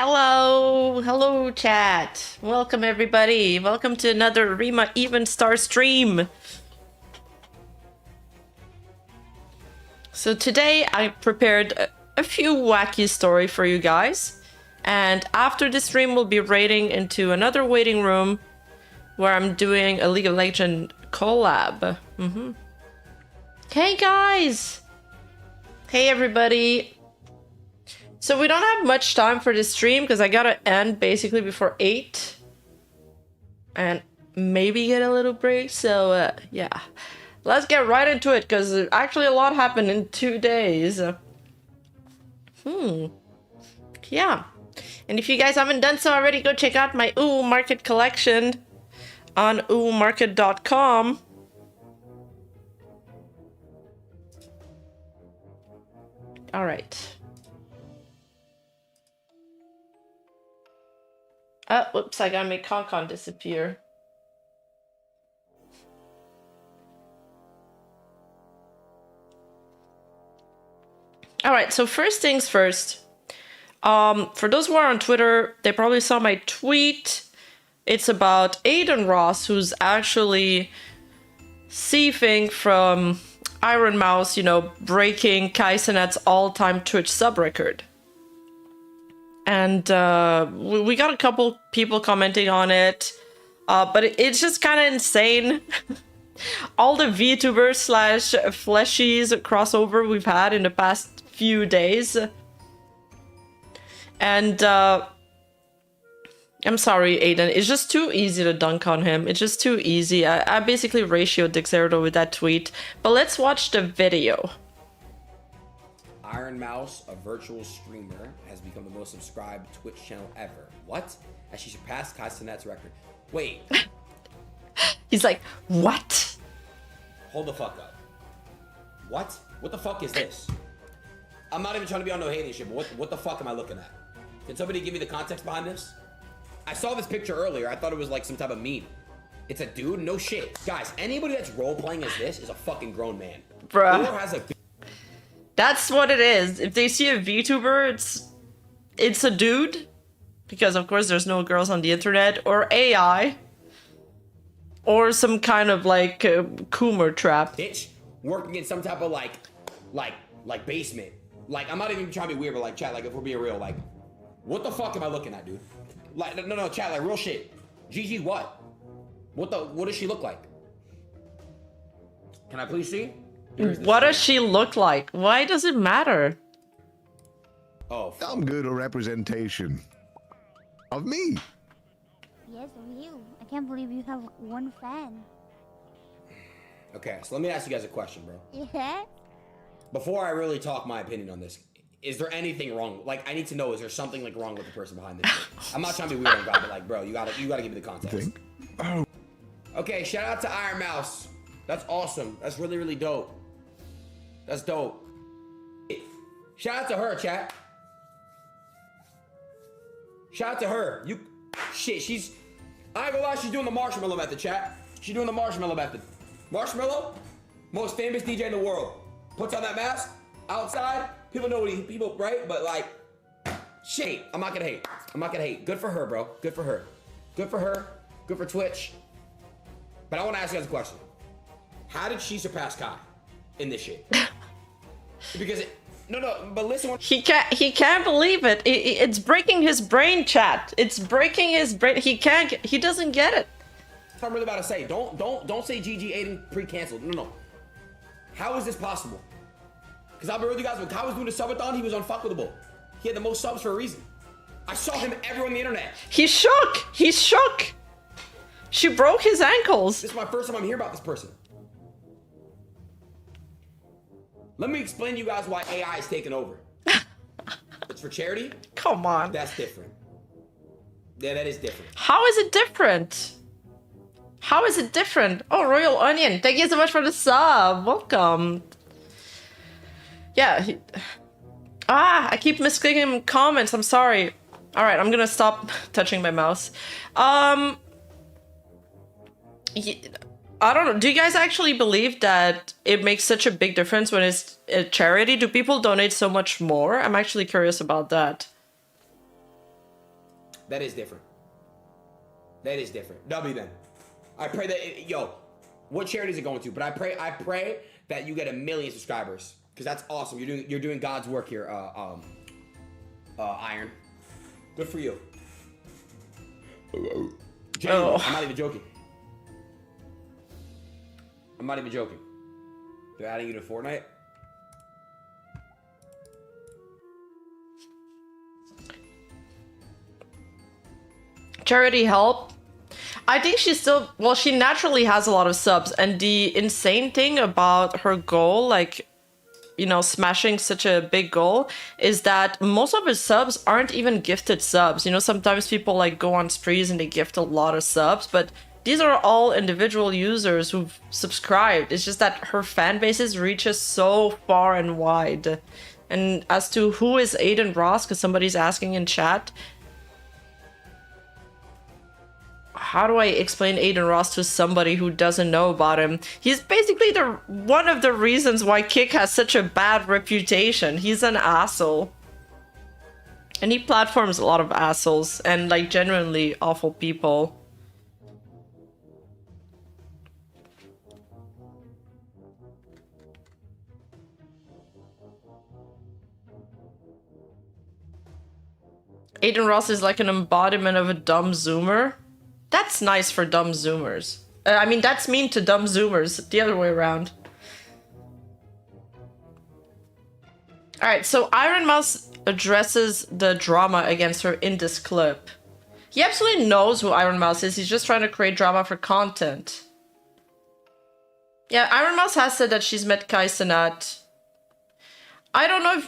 Hello, chat. Welcome, everybody. Welcome to another Rima Even Star stream. So today I prepared a few wacky story for you guys. And after the stream, we'll be raiding into another waiting room where I'm doing a League of Legends collab. Hey, guys. Hey, everybody. So we don't have much time for this stream because I gotta end basically before 8. And maybe get a little break. So, yeah. Let's get right into it because actually a lot happened in 2 days. Yeah. And if you guys haven't done so already, go check out my Ooh Market collection on oomarket.com. All right. Oh, whoops, I gotta make Concon disappear. All right, so first things first. For those who are on Twitter, they probably saw my tweet. It's about Adin Ross, who's actually thieving from Ironmouse, you know, breaking Kaisenet's all-time Twitch sub record. And we got a couple people commenting on it, but it's just kind of insane. All the VTubers slash fleshies crossover we've had in the past few days. And I'm sorry, Adin, it's just too easy to dunk on him. It's just too easy. I basically ratioed Dexerto with that tweet. But let's watch the video. Ironmouse, a virtual streamer, has become the most subscribed Twitch channel ever. What? As she surpassed Kaisenet's record. Wait. He's like, what? Hold the fuck up. What? What the fuck is this? I'm not even trying to be on no hating shit, but what the fuck am I looking at? Can somebody give me the context behind this? I saw this picture earlier. I thought it was like some type of meme. It's a dude? No shit. Guys, anybody that's role-playing as this is a fucking grown man. Bruh. Or has a... That's what it is. If they see a VTuber, it's a dude. Because, of course, there's no girls on the internet. Or AI. Or some kind of, like, Coomer trap. Bitch working in some type of, like basement. Like, I'm not even trying to be weird, but, like, chat, like, if we're being real, like, what the fuck am I looking at, dude? Like, no, chat, like, real shit. Gigi, what? What does she look like? Can I please see? What does she look like? Why does it matter? Oh, fuck. I'm good at representation of me. Yes, of you. I can't believe you have one fan. Okay, so let me ask you guys a question, bro. Yeah? Before I really talk my opinion on this, is there anything wrong? Like, I need to know, is there something, like, wrong with the person behind this shit? I'm not trying to be weird on God, but, like, bro, you gotta give me the context. Oh. Okay, shout out to Ironmouse. That's awesome. That's really, really dope. That's dope. Shout out to her, chat. Shout out to her. Shit, I ain't gonna lie, she's doing the marshmallow method, chat. She's doing the marshmallow method. Marshmallow, most famous DJ in the world. Puts on that mask, outside, people know what people, right? But like, shit, I'm not gonna hate. Good for her, bro. Good for her. Good for Twitch. But I wanna ask you guys a question. How did she surpass Kai in this shit? Because but listen. He can't believe it. It's breaking his brain, chat. It's breaking his brain. He doesn't get it. That's what I'm really about to say. Don't say GG Aiden pre-canceled. No. How is this possible? Because I'll be with you guys, when Kai was doing the subathon, he was unfuckable. He had the most subs for a reason. I saw him everywhere on the internet. He's shook. She broke his ankles. This is my first time I'm hearing about this person. Let me explain to you guys why AI is taking over. It's for charity? Come on. That's different. Yeah, that is different. How is it different? Oh, Royal Onion, thank you so much for the sub. Welcome. Yeah. I keep misclicking comments. I'm sorry. All right, I'm gonna stop touching my mouse. I don't know. Do you guys actually believe that it makes such a big difference when it's a charity? Do people donate so much more? I'm actually curious about that. That is different. That is different. W then. I pray that what charity is it going to? But I pray that you get 1 million subscribers because that's awesome. You're doing God's work here, Iron. Good for you. Genuinely, I'm not even joking. I'm not even joking. They're adding you to Fortnite. Charity help. I think she's still, well, she naturally has a lot of subs, and the insane thing about her goal, like, you know, smashing such a big goal, is that most of her subs aren't even gifted subs. You know, sometimes people like go on sprees and they gift a lot of subs, but these are all individual users who've subscribed. It's just that her fan bases reaches so far and wide. And as to who is Adin Ross, because somebody's asking in chat, how do I explain Adin Ross to somebody who doesn't know about him? He's basically one of the reasons why Kick has such a bad reputation. He's an asshole. And he platforms a lot of assholes and like genuinely awful people. Adin Ross is like an embodiment of a dumb zoomer. That's nice for dumb zoomers. I mean, that's mean to dumb zoomers. The other way around. Alright, so Ironmouse addresses the drama against her in this clip. He absolutely knows who Ironmouse is. He's just trying to create drama for content. Yeah, Ironmouse has said that she's met Kai Cenat. I don't know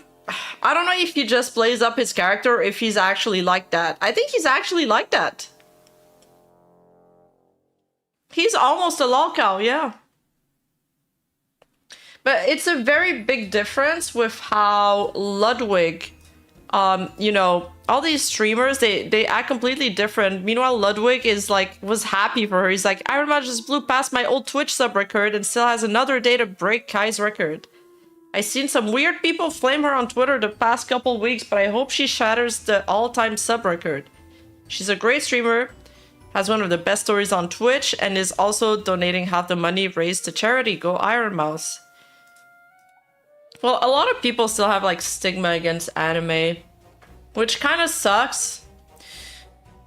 if he just plays up his character or if he's actually like that. I think he's actually like that. He's almost a lolcow, yeah. But it's a very big difference with how Ludwig, you know, all these streamers, they act completely different. Meanwhile, Ludwig was happy for her. He's like, Ironmouse just blew past my old Twitch sub record and still has another day to break Kai's record. I've seen some weird people flame her on Twitter the past couple weeks, but I hope she shatters the all-time sub record. She's a great streamer, has one of the best stories on Twitch, and is also donating half the money raised to charity. Go Ironmouse. Well, a lot of people still have like stigma against anime, which kind of sucks.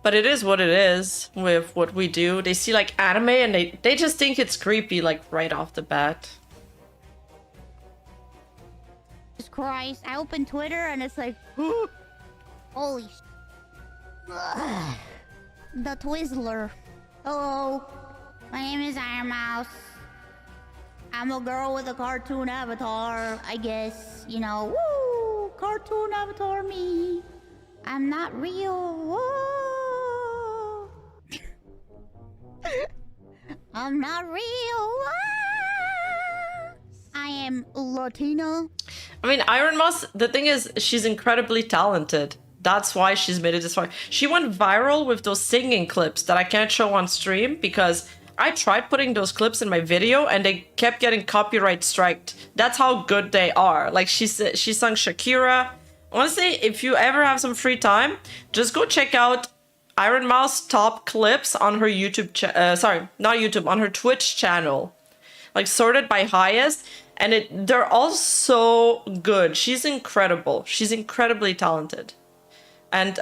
But it is what it is with what we do. They see like anime and they just think it's creepy like right off the bat. Jesus Christ, I open Twitter and it's like, holy sh**. The Twizzler. Hello, my name is Ironmouse. I'm a girl with a cartoon avatar, I guess. You know, woo! Cartoon avatar me. I'm not real. Whoa. I'm not real. I am Latina. I mean, Ironmouse, the thing is, she's incredibly talented. That's why she's made it this far. She went viral with those singing clips that I can't show on stream because I tried putting those clips in my video and they kept getting copyright striked. That's how good they are. Like she sung Shakira. Honestly, if you ever have some free time, just go check out Ironmouse top clips on her YouTube on her Twitch channel. Like sorted by highest, and they're all so good. She's incredible. She's incredibly talented. And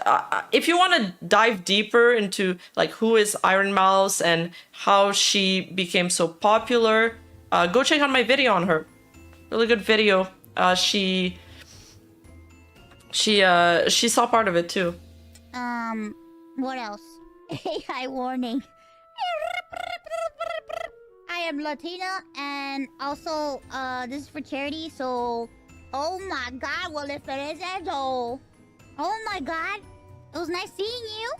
if you want to dive deeper into like who is Ironmouse and how she became so popular, go check out my video on her. Really good video. She saw part of it too. What else? AI warning. I am Latina and also this is for charity, so oh my god, well if it is that though. Oh my god! It was nice seeing you!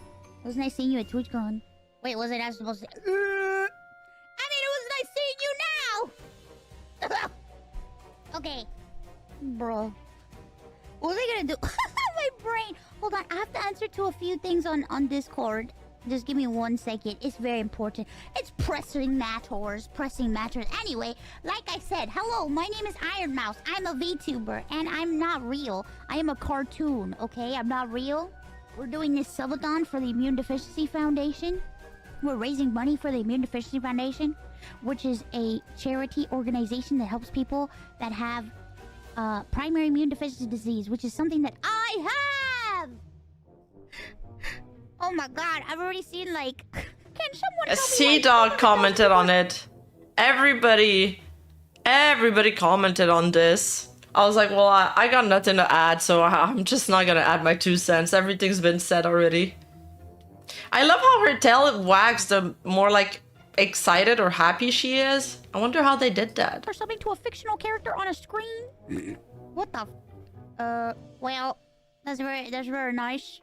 It was nice seeing you at TwitchCon. Wait, was I not supposed to... I mean, it was nice seeing you now! Okay. Bro. What was I gonna do? My brain! Hold on, I have to answer to a few things on Discord. Just give me 1 second. It's very important. It's pressing matters. Pressing matters. Anyway, like I said, hello, my name is Ironmouse. I'm a VTuber, and I'm not real. I am a cartoon, okay? I'm not real. we're doing this subathon for the Immune Deficiency Foundation. We're raising money for the Immune Deficiency Foundation, which is a charity organization that helps people that have primary immune deficiency disease, which is something that I have. Oh my god, I've already seen like. Can someone? A Sea Dog commented on it. Everybody commented on this. I was like, well, I got nothing to add, so I'm just not gonna add my 2 cents. Everything's been said already. I love how her tail wags the more like excited or happy she is. I wonder how they did that. Or something to a fictional character on a screen. What the? Well, that's very nice.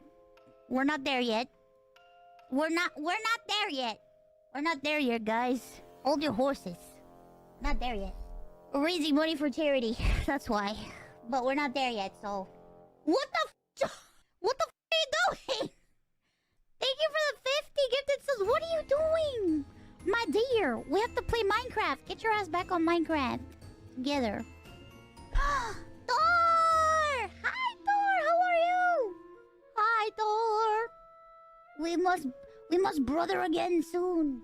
We're not there yet. We're not there yet. We're not there yet, guys. Hold your horses. Not there yet. We're raising money for charity. That's why. But we're not there yet, so. What the What the are you doing? Thank you for the 50 gifted subs. What are you doing? My dear, we have to play Minecraft. Get your ass back on Minecraft. Together. Thor! Hi, Thor! How are you? Hi, Thor! We must brother again soon.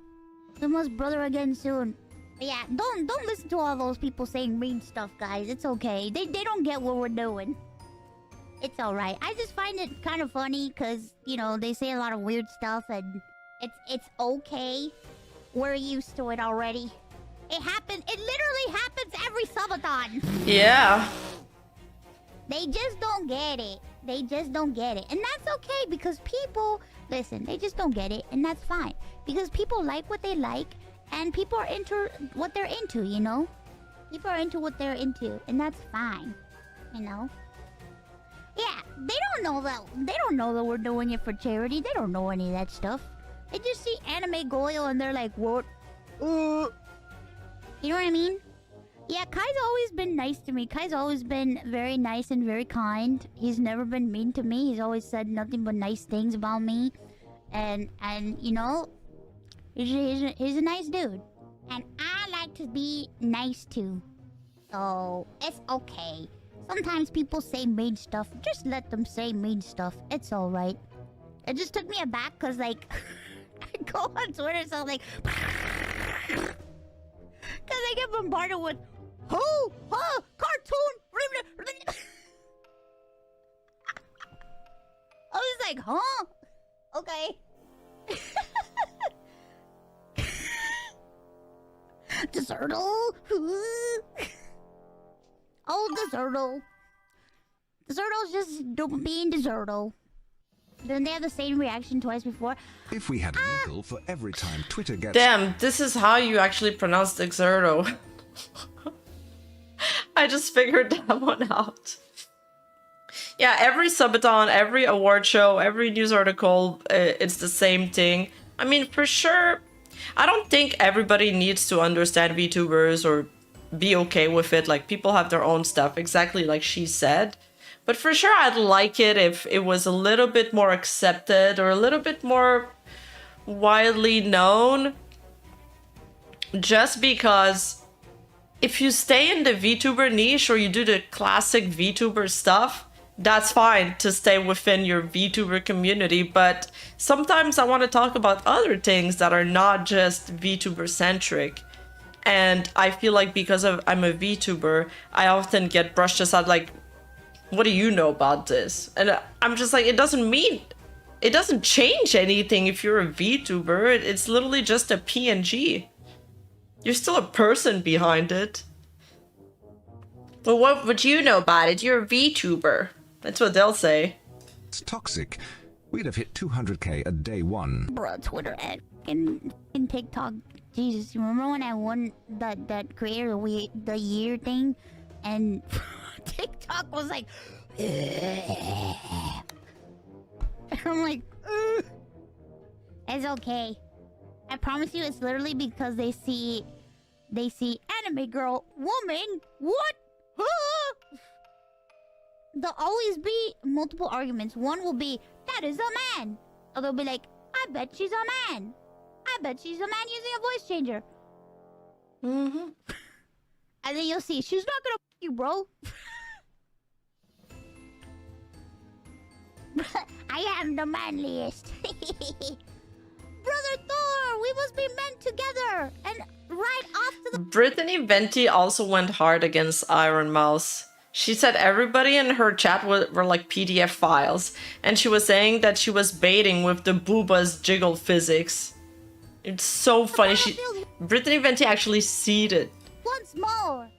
We must brother again soon. But yeah, don't listen to all those people saying mean stuff, guys. It's okay. They don't get what we're doing. It's alright. I just find it kind of funny because, you know, they say a lot of weird stuff and it's okay. We're used to it already. It happens. It literally happens every subathon. Yeah. They just don't get it. They just don't get it. And that's okay because people... Listen, they just don't get it. And that's fine. Because people like what they like. And people are into what they're into, you know? People are into what they're into. And that's fine. You know? Yeah, they don't know that. They don't know that we're doing it for charity. They don't know any of that stuff. They just see anime Goyle and they're like, what? You know what I mean? Yeah, Kai's always been nice to me. Kai's always been very nice and very kind. He's never been mean to me. He's always said nothing but nice things about me. And you know, he's a nice dude. And I like to be nice too. So, it's okay. Sometimes people say mean stuff. Just let them say mean stuff. It's alright. It just took me aback because, like, I go on Twitter, so I'm like... Because I get bombarded with... Who? Huh? Cartoon? I was like, huh? Okay. Deserto? Oh, Deserto. Deserto's just being Deserto. Didn't they have the same reaction twice before? If we had a nickel for every time Twitter gets... Damn, this is how you actually pronounce Exerto. I just figured that one out. Yeah, every subathon, every award show, every news article, it's the same thing. I mean, for sure, I don't think everybody needs to understand VTubers or be okay with it. Like, people have their own stuff, exactly like she said. But for sure, I'd like it if it was a little bit more accepted or a little bit more widely known. Just because if you stay in the VTuber niche or you do the classic VTuber stuff, that's fine to stay within your VTuber community. But sometimes I want to talk about other things that are not just VTuber centric. And I feel like because I'm a VTuber, I often get brushed aside like, what do you know about this? And I'm just like, it doesn't change anything if you're a VTuber. It's literally just a PNG. You're still a person behind it. But what would you know about it? You're a VTuber. That's what they'll say. It's toxic. We'd have hit 200k a day one. Bruh, Twitter and TikTok. Jesus, you remember when I won that creator of the year thing? And TikTok was like... I'm like... It's okay. I promise you it's literally because they see anime girl, woman, what? There'll always be multiple arguments. One will be, that is a man. Or they'll be like, I bet she's a man. I bet she's a man using a voice changer. Mm-hmm. And then you'll see, she's not gonna f you, bro. I am the manliest. Brother Thor, we must be men together. And right off to the... Brittany Venti also went hard against Ironmouse. She said everybody in her chat were like PDF files, and she was saying that she was baiting with the booba's jiggle physics. It's so funny. Brittany Venti actually seeded. Once more.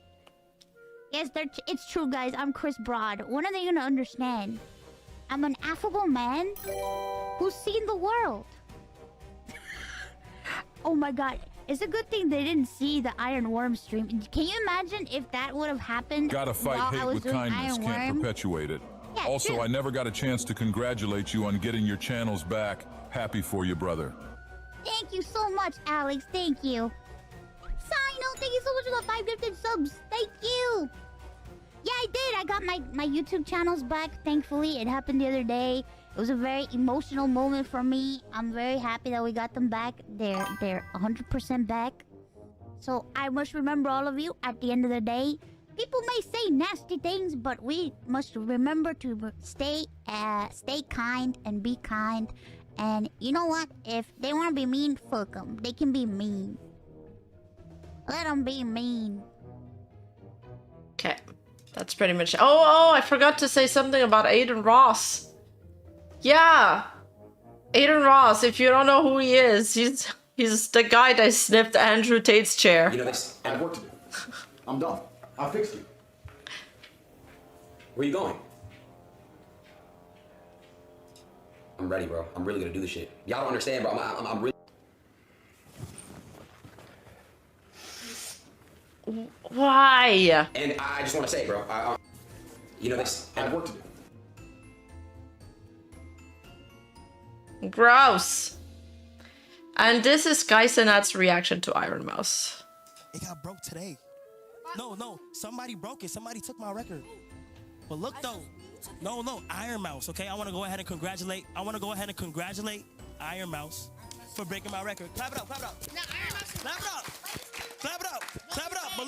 Yes, it's true, guys. I'm Chris Broad. When are they gonna understand? I'm an affable man who's seen the world. Oh my god. It's a good thing they didn't see the Iron Worm stream. Can you imagine if that would have happened? Gotta fight hate with kindness, can't perpetuate it. Yeah, also, true. I never got a chance to congratulate you on getting your channels back. Happy for you, brother. Thank you so much, Alex. Thank you. Sino, thank you so much for the 5 gifted subs. Thank you. Yeah, I did. I got my YouTube channels back, thankfully. It happened the other day. It was a very emotional moment for me. I'm very happy that we got them back. They're 100% back. So I must remember all of you at the end of the day. People may say nasty things, but we must remember to stay kind and be kind. And you know what? If they want to be mean, fuck them. They can be mean. Let them be mean. Okay, that's pretty much it. Oh, I forgot to say something about Adin Ross. Yeah, Adin Ross, if you don't know who he is, he's the guy that sniffed Andrew Tate's chair. You know this. I have work to do. I'm done. I fixed you. Where you going? I'm ready, bro. I'm really gonna do this shit. Y'all don't understand, bro. I'm really... Why? And I just want to say, bro, you know this. I have work to do. Gross. And this is Guy Senat's reaction to Ironmouse. It got broke today. No, somebody broke it. Somebody took my record. But look though, no, Ironmouse. Okay, I want to go ahead and congratulate. Ironmouse for breaking my record. Clap it up. Clap it up. But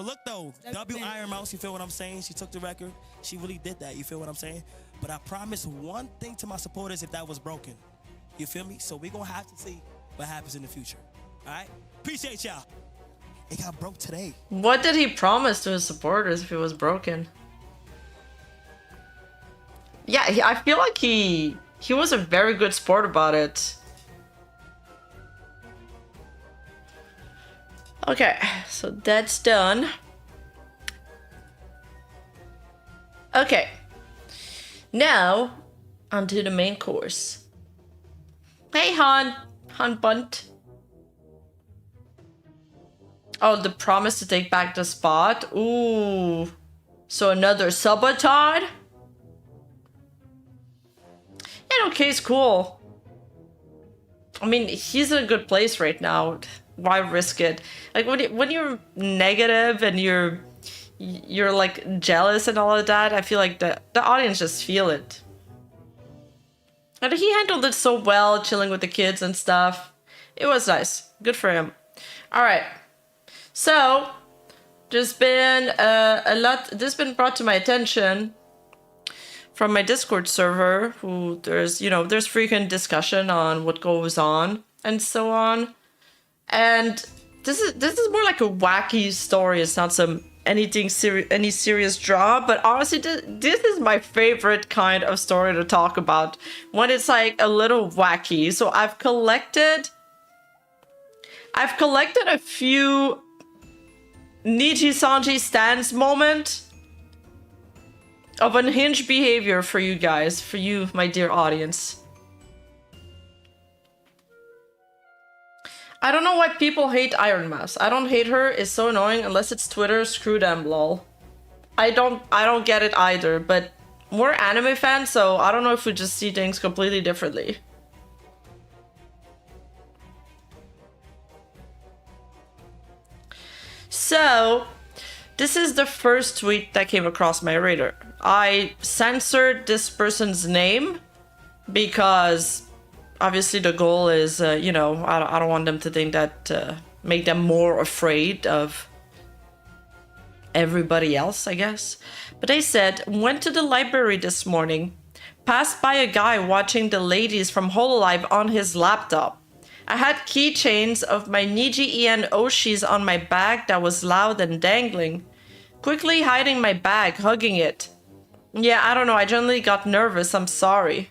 look though. W Ironmouse. You feel what I'm saying? She took the record. She really did that. You feel what I'm saying? But I promise one thing to my supporters if that was broken. You feel me? So we're gonna have to see what happens in the future. All right? Appreciate y'all. It got broke today. What did he promise to his supporters if it was broken? Yeah, I feel like he was a very good sport about it. Okay, so that's done. Okay, now onto the main course. Hey, Han Bunt. Oh, the promise to take back the spot. Ooh, so another Sabotage. Yeah, okay, it's cool. I mean, he's in a good place right now. Why risk it? Like when you're negative and you're like jealous and all of that, I feel like the audience just feel it. And he handled it so well, chilling with the kids and stuff. It was nice. Good for him. All right. So there's been this has been brought to my attention from my Discord server, who there's frequent discussion on what goes on and so on. And this is more like a wacky story. It's not any serious drama, but honestly, this is my favorite kind of story to talk about when it's like a little wacky. So I've collected a few NIJISANJI stance moment of unhinged behavior for you guys, for you, my dear audience. I don't know why people hate Ironmouse. I don't hate her. It's so annoying unless it's Twitter. Screw them, lol. I don't get it either, but we're anime fans, so I don't know if we just see things completely differently. So, this is the first tweet that came across my radar. I censored this person's name because obviously the goal is, I don't want them to think that make them more afraid of everybody else, I guess. But they said, went to the library this morning. Passed by a guy watching the ladies from Hololive on his laptop. I had keychains of my NIJISANJI Oshis on my bag that was loud and dangling. Quickly hiding my bag, hugging it. Yeah, I don't know, I generally got nervous, I'm sorry.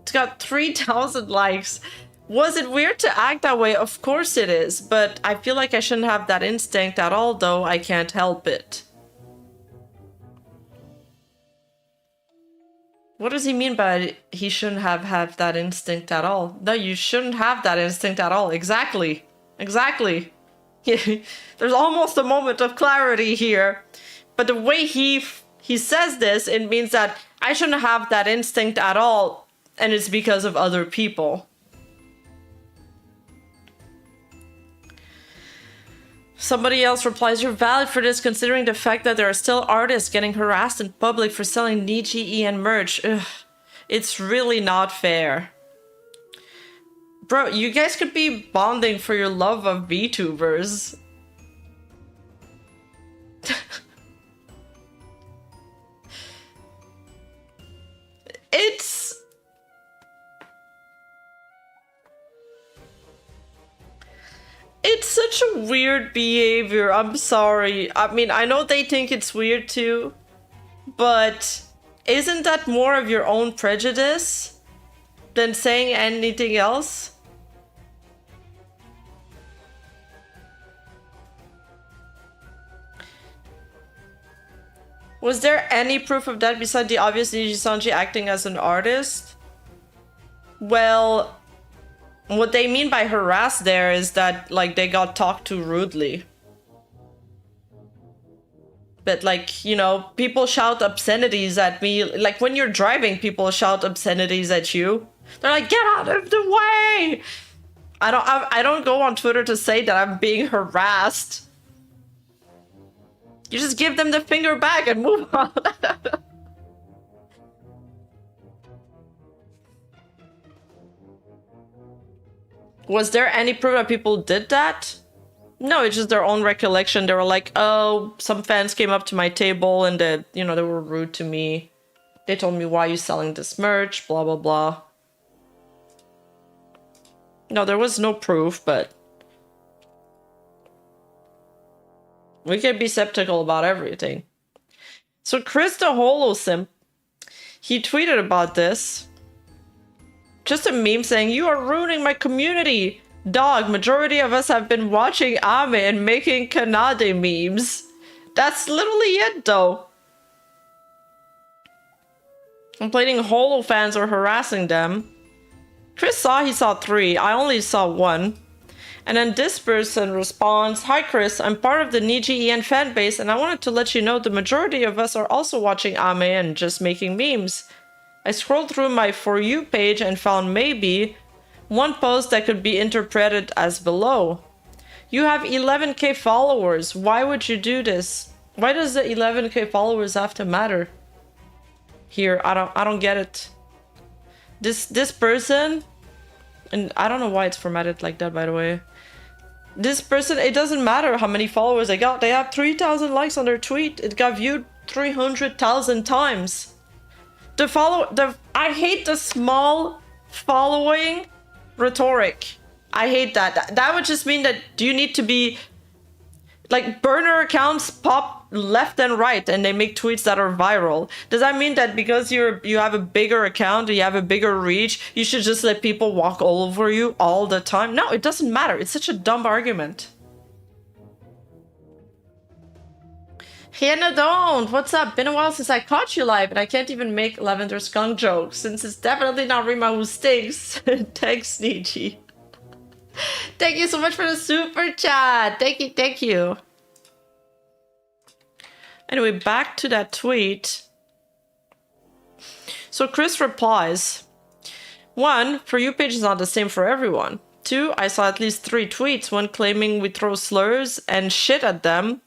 It's got 3,000 likes. Was it weird to act that way? Of course it is, but I feel like I shouldn't have that instinct at all, though I can't help it. What does he mean by he shouldn't have that instinct at all? No, you shouldn't have that instinct at all. Exactly. Exactly. There's almost a moment of clarity here. But the way he says this, it means that I shouldn't have that instinct at all, and it's because of other people. Somebody else replies, you're valid for this considering the fact that there are still artists getting harassed in public for selling NIJISANJI merch. Ugh, it's really not fair. Bro, you guys could be bonding for your love of VTubers. It's such a weird behavior. I'm sorry. I mean, I know they think it's weird too, but isn't that more of your own prejudice than saying anything else? Was there any proof of that besides the obvious NIJISANJI acting as an artist? Well, what they mean by harass there is that, like, they got talked to rudely. But, like, you know, people shout obscenities at me. Like, when you're driving, people shout obscenities at you. They're like, get out of the way! I don't go on Twitter to say that I'm being harassed. You just give them the finger back and move on. Was there any proof that people did that? No, it's just their own recollection. They were like, oh, some fans came up to my table and they, you know, they were rude to me. They told me, why are you selling this merch? Blah, blah, blah. No, there was no proof, but we can be skeptical about everything. So Chris the Holosimp, he tweeted about this. Just a meme saying, you are ruining my community. Dog, majority of us have been watching anime and making Kanade memes. That's literally it, though. Complaining Holo fans are harassing them. Chris he saw 3. I only saw 1. And then this person responds, hi Chris, I'm part of the NIJISANJI fan base and I wanted to let you know the majority of us are also watching anime and just making memes. I scrolled through my For You page and found maybe one post that could be interpreted as below. You have 11k followers. Why would you do this? Why does the 11k followers have to matter? Here, I don't get it. This person, and I don't know why it's formatted like that, by the way. This person, it doesn't matter how many followers they got. They have 3,000 likes on their tweet. It got viewed 300,000 times. I hate the small following rhetoric. I hate that. That would just mean that you need to be like burner accounts pop left and right and they make tweets that are viral. Does that mean that because you have a bigger account, you have a bigger reach, you should just let people walk all over you all the time? No, it doesn't matter. It's such a dumb argument. Hannah, don't! What's up? Been a while since I caught you live, and I can't even make Lavender Skunk jokes, since it's definitely not Rima who stinks. Thanks, Niji. Thank you so much for the super chat! Thank you. Anyway, back to that tweet. So Chris replies, 1, For You page is not the same for everyone. 2, I saw at least 3 tweets, one claiming we throw slurs and shit at them.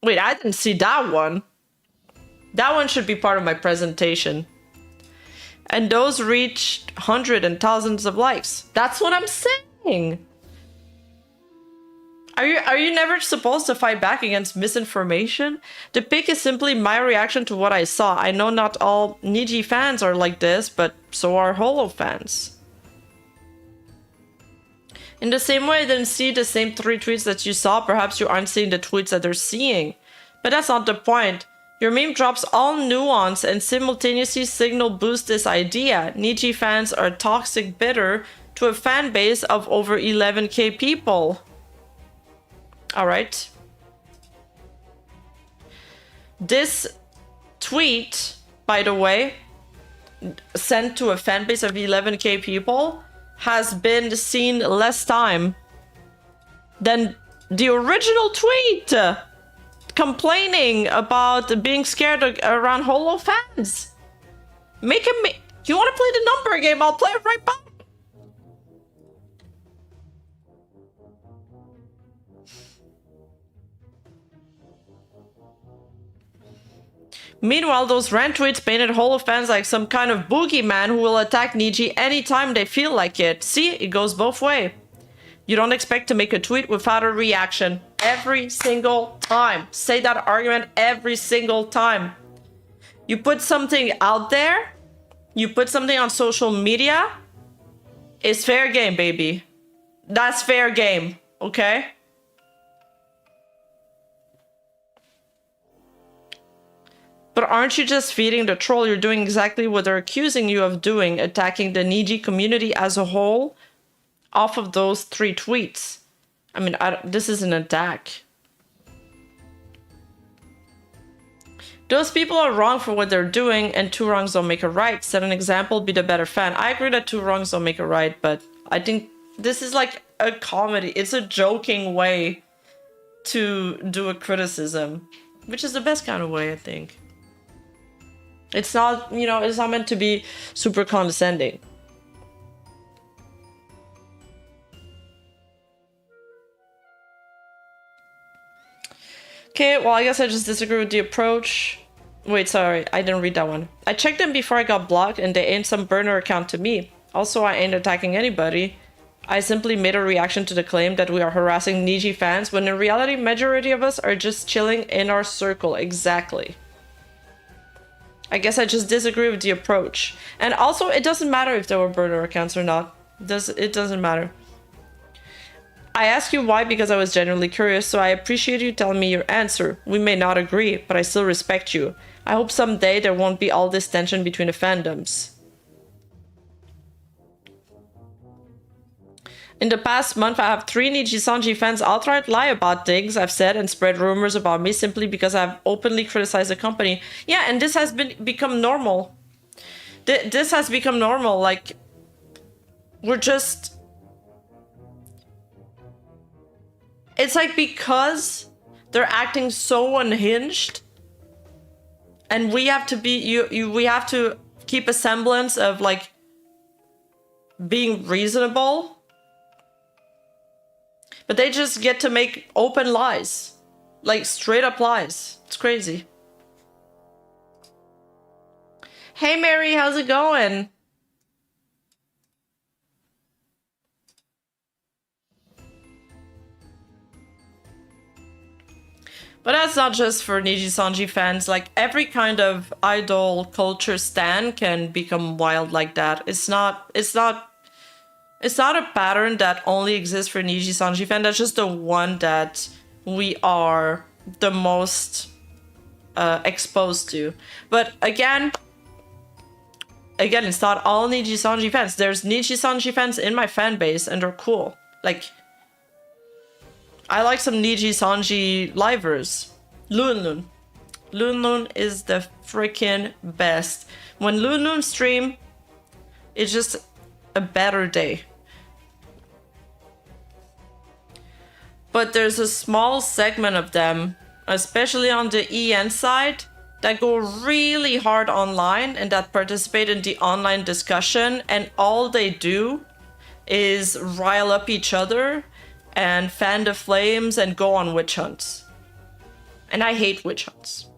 Wait, I didn't see that one. That one should be part of my presentation. And those reached hundreds and thousands of likes. That's what I'm saying. Are you never supposed to fight back against misinformation? The pic is simply my reaction to what I saw. I know not all Niji fans are like this, but so are Holo fans. In the same way I didn't see the same 3 tweets that you saw, perhaps you aren't seeing the tweets that they're seeing. But that's not the point. Your meme drops all nuance and simultaneously signal boost this idea. Niji fans are toxic bitter to a fan base of over 11k people. Alright. This tweet, by the way, sent to a fan base of 11k people, has been seen less time than the original tweet complaining about being scared around Holo fans. Make him... You want to play the number game? I'll play it right back. Meanwhile, those rant tweets painted Holo fans like some kind of boogeyman who will attack Niji anytime they feel like it. See, it goes both ways. You don't expect to make a tweet without a reaction every single time. Say that argument every single time. You put something out there, you put something on social media, it's fair game, baby. That's fair game, okay? But aren't you just feeding the troll? You're doing exactly what they're accusing you of doing, attacking the Niji community as a whole off of those 3 tweets. I mean, this is an attack. Those people are wrong for what they're doing, and 2 wrongs don't make a right. Set an example, be the better fan. I agree that 2 wrongs don't make a right, but I think this is like a comedy. It's a joking way to do a criticism, which is the best kind of way, I think. It's not, you know, it's not meant to be super condescending. Okay, well, I guess I just disagree with the approach. Wait, sorry, I didn't read that one. I checked them before I got blocked and they ain't some burner account to me. Also, I ain't attacking anybody. I simply made a reaction to the claim that we are harassing Niji fans when in reality, majority of us are just chilling in our circle. Exactly. I guess I just disagree with the approach. And also, it doesn't matter if there were burner accounts or not. It doesn't matter. I asked you why because I was genuinely curious, so I appreciate you telling me your answer. We may not agree, but I still respect you. I hope someday there won't be all this tension between the fandoms. In the past month, I have 3 NIJISANJI fans outright lie about things I've said and spread rumors about me simply because I've openly criticized the company. Yeah, and this has become normal. This has become normal. Like, we're just... It's like because they're acting so unhinged, and we have to be we have to keep a semblance of like being reasonable. But they just get to make open lies. Like, straight up lies. It's crazy. Hey, Mary, how's it going? But that's not just for NIJISANJI fans. Like, every kind of idol culture stan can become wild like that. It's not a pattern that only exists for NIJISANJI fans. That's just the one that we are the most exposed to. But again, it's not all NIJISANJI fans. There's NIJISANJI fans in my fan base, and they're cool. Like, I like some NIJISANJI livers. Lunlun. Lunlun is the freaking best. When Lunlun stream, it's just a better day. But there's a small segment of them, especially on the EN side, that go really hard online and that participate in the online discussion, and all they do is rile up each other and fan the flames and go on witch hunts. And I hate witch hunts.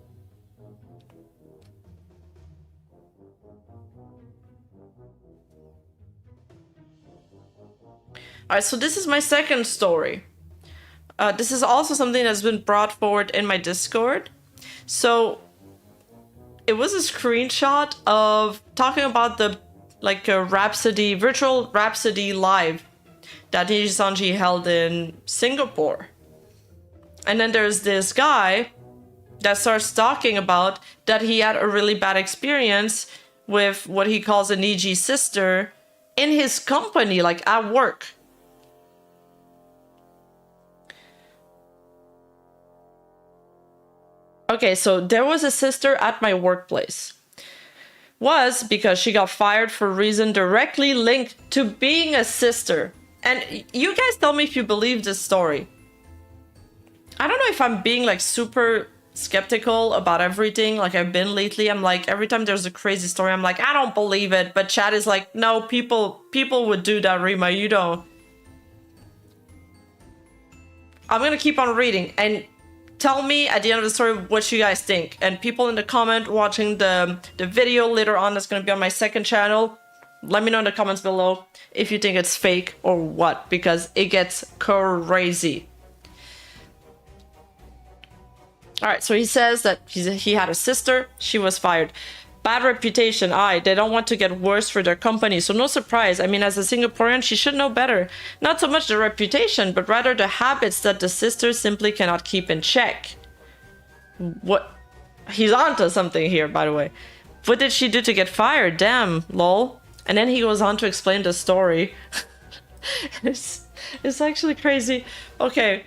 Alright, so this is my second story. this is also something that's been brought forward in my Discord. So it was a screenshot of talking about the Rhapsody, virtual Rhapsody live that NIJISANJI held in Singapore. And then there's this guy that starts talking about that he had a really bad experience with what he calls a Niji sister in his company, like at work. Okay, so there was a sister at my workplace. Was because she got fired for a reason directly linked to being a sister. And you guys tell me if you believe this story. I don't know if I'm being like super skeptical about everything like I've been lately. I'm like, every time there's a crazy story, I'm like, I don't believe it. But chat is like, no, people would do that, Rima, you don't. I'm gonna keep on reading and tell me at the end of the story what you guys think. And people in the comment watching the video later on that's gonna be on my second channel, let me know in the comments below if you think it's fake or what, because it gets crazy. All right, so he says that he had a sister, she was fired. Bad reputation, they don't want to get worse for their company, so no surprise. I mean, as a Singaporean, she should know better. Not so much the reputation, but rather the habits that the sister simply cannot keep in check. What? He's onto something here, by the way. What did she do to get fired? Damn, lol. And then he goes on to explain the story. It's actually crazy. Okay.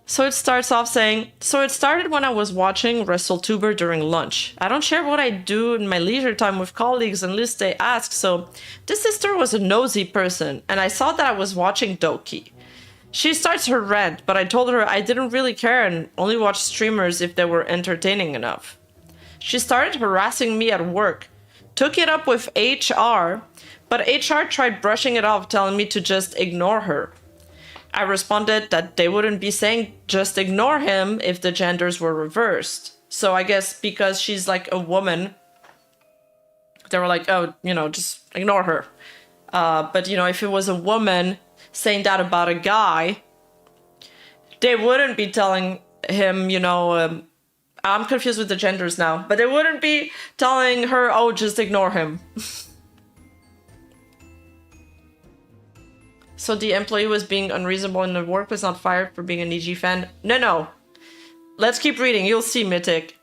So it starts off saying, so it started when I was watching Vtuber during lunch. I don't share what I do in my leisure time with colleagues unless they ask, so this sister was a nosy person, and I saw that I was watching Doki. She starts her rant, but I told her I didn't really care and only watched streamers if they were entertaining enough. She started harassing me at work, took it up with HR, but HR tried brushing it off, telling me to just ignore her. I responded that they wouldn't be saying just ignore him if the genders were reversed. So I guess because she's like a woman, they were like, oh, you know, just ignore her. But, you know, if it was a woman saying that about a guy, they wouldn't be telling him, you know, I'm confused with the genders now, but they wouldn't be telling her, oh, just ignore him. So the employee was being unreasonable in the work, was not fired for being a Niji fan. No. Let's keep reading. You'll see, Mythic.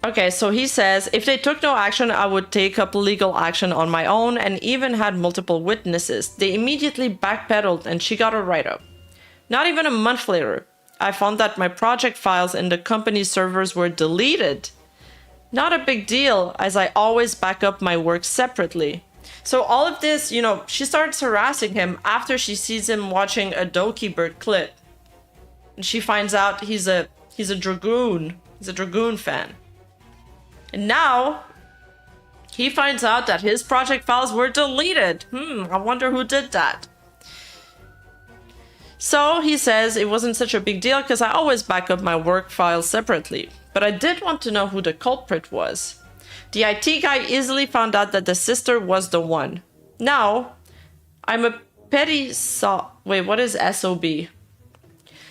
Okay, so he says, if they took no action, I would take up legal action on my own and even had multiple witnesses. They immediately backpedaled and she got a write-up. Not even a month later, I found that my project files in the company servers were deleted. Not a big deal, as I always back up my work separately. So all of this, you know, she starts harassing him after she sees him watching a Doki Bird clip. And she finds out he's a Dragoon. He's a Dragoon fan. And now, he finds out that his project files were deleted. I wonder who did that. So he says it wasn't such a big deal because I always back up my work files separately. But I did want to know who the culprit was. The IT guy easily found out that the sister was the one. Now, I'm a petty wait, what is SOB?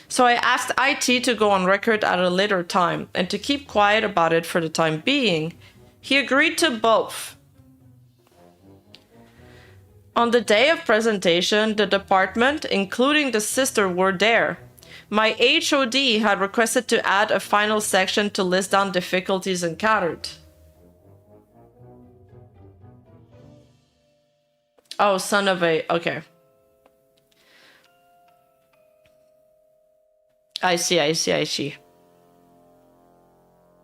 So I asked IT to go on record at a later time and to keep quiet about it for the time being. He agreed to both. On the day of presentation, the department, including the sister, were there. My HOD had requested to add a final section to list down difficulties encountered. Oh, son of a... Okay. I see.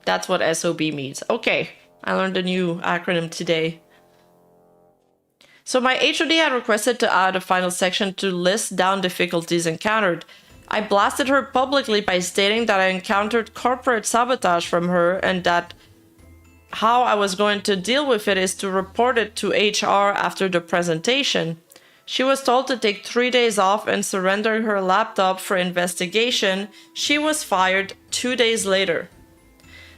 That's what SOB means. Okay, I learned a new acronym today. So my HOD had requested to add a final section to list down difficulties encountered. I blasted her publicly by stating that I encountered corporate sabotage from her and that how I was going to deal with it is to report it to HR after the presentation. She was told to take 3 days off and surrender her laptop for investigation. She was fired 2 days later.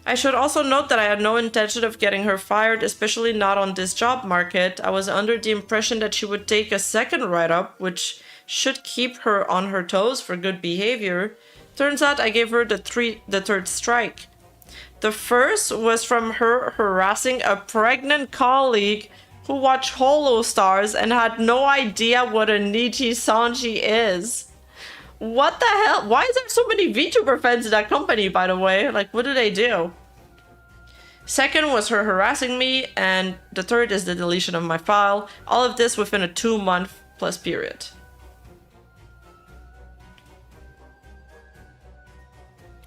I should also note that I had no intention of getting her fired, especially not on this job market. I was under the impression that she would take a second write-up, which should keep her on her toes for good behavior. Turns out I gave her the third strike. The first was from her harassing a pregnant colleague who watched Holo Stars and had no idea what a NIJISANJI is. What the hell? Why is there so many VTuber fans in that company, by the way? Like, what do they do? Second was her harassing me, and the third is the deletion of my file. All of this within a 2-month plus period.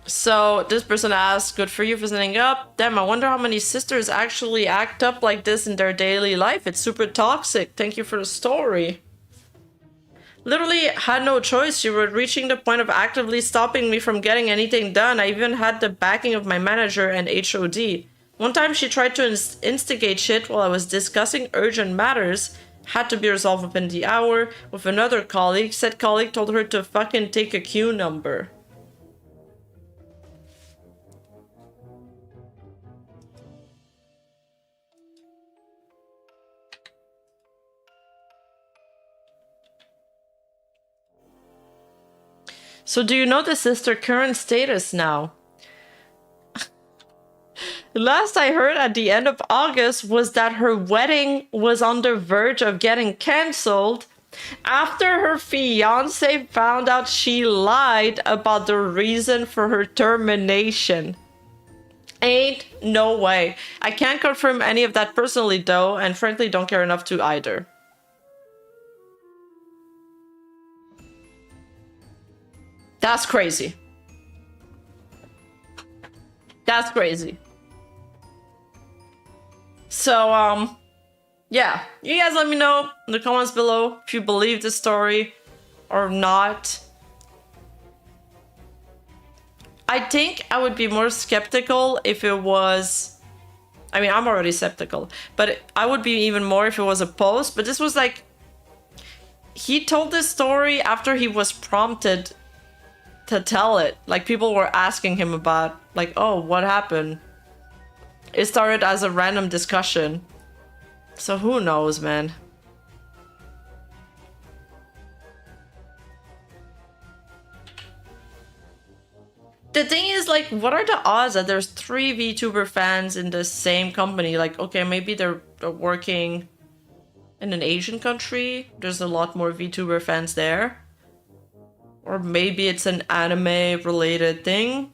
So this person asked, good for you for standing up. Damn, I wonder how many sisters actually act up like this in their daily life. It's super toxic. Thank you for the story. Literally had no choice. You were reaching the point of actively stopping me from getting anything done. I even had the backing of my manager and HOD. One time she tried to instigate shit while I was discussing urgent matters. Had to be resolved within the hour with another colleague. Said colleague told her to fucking take a queue number. So do you know the sister current status now? Last I heard at the end of August was that her wedding was on the verge of getting cancelled after her fiance found out she lied about the reason for her termination. Ain't no way. I can't confirm any of that personally though, and frankly don't care enough to either. That's crazy. That's crazy. So, yeah. You guys let me know in the comments below if you believe this story or not. I think I would be more skeptical if it was... I mean, I'm already skeptical. But I would be even more if it was a post. But this was like... He told this story after he was prompted to tell it. Like, people were asking him about, like, oh, what happened? It started as a random discussion. So who knows, man? The thing is, like, what are the odds that there's 3 VTuber fans in the same company? Like, okay, maybe they're working in an Asian country. There's a lot more VTuber fans there. Or maybe it's an anime-related thing.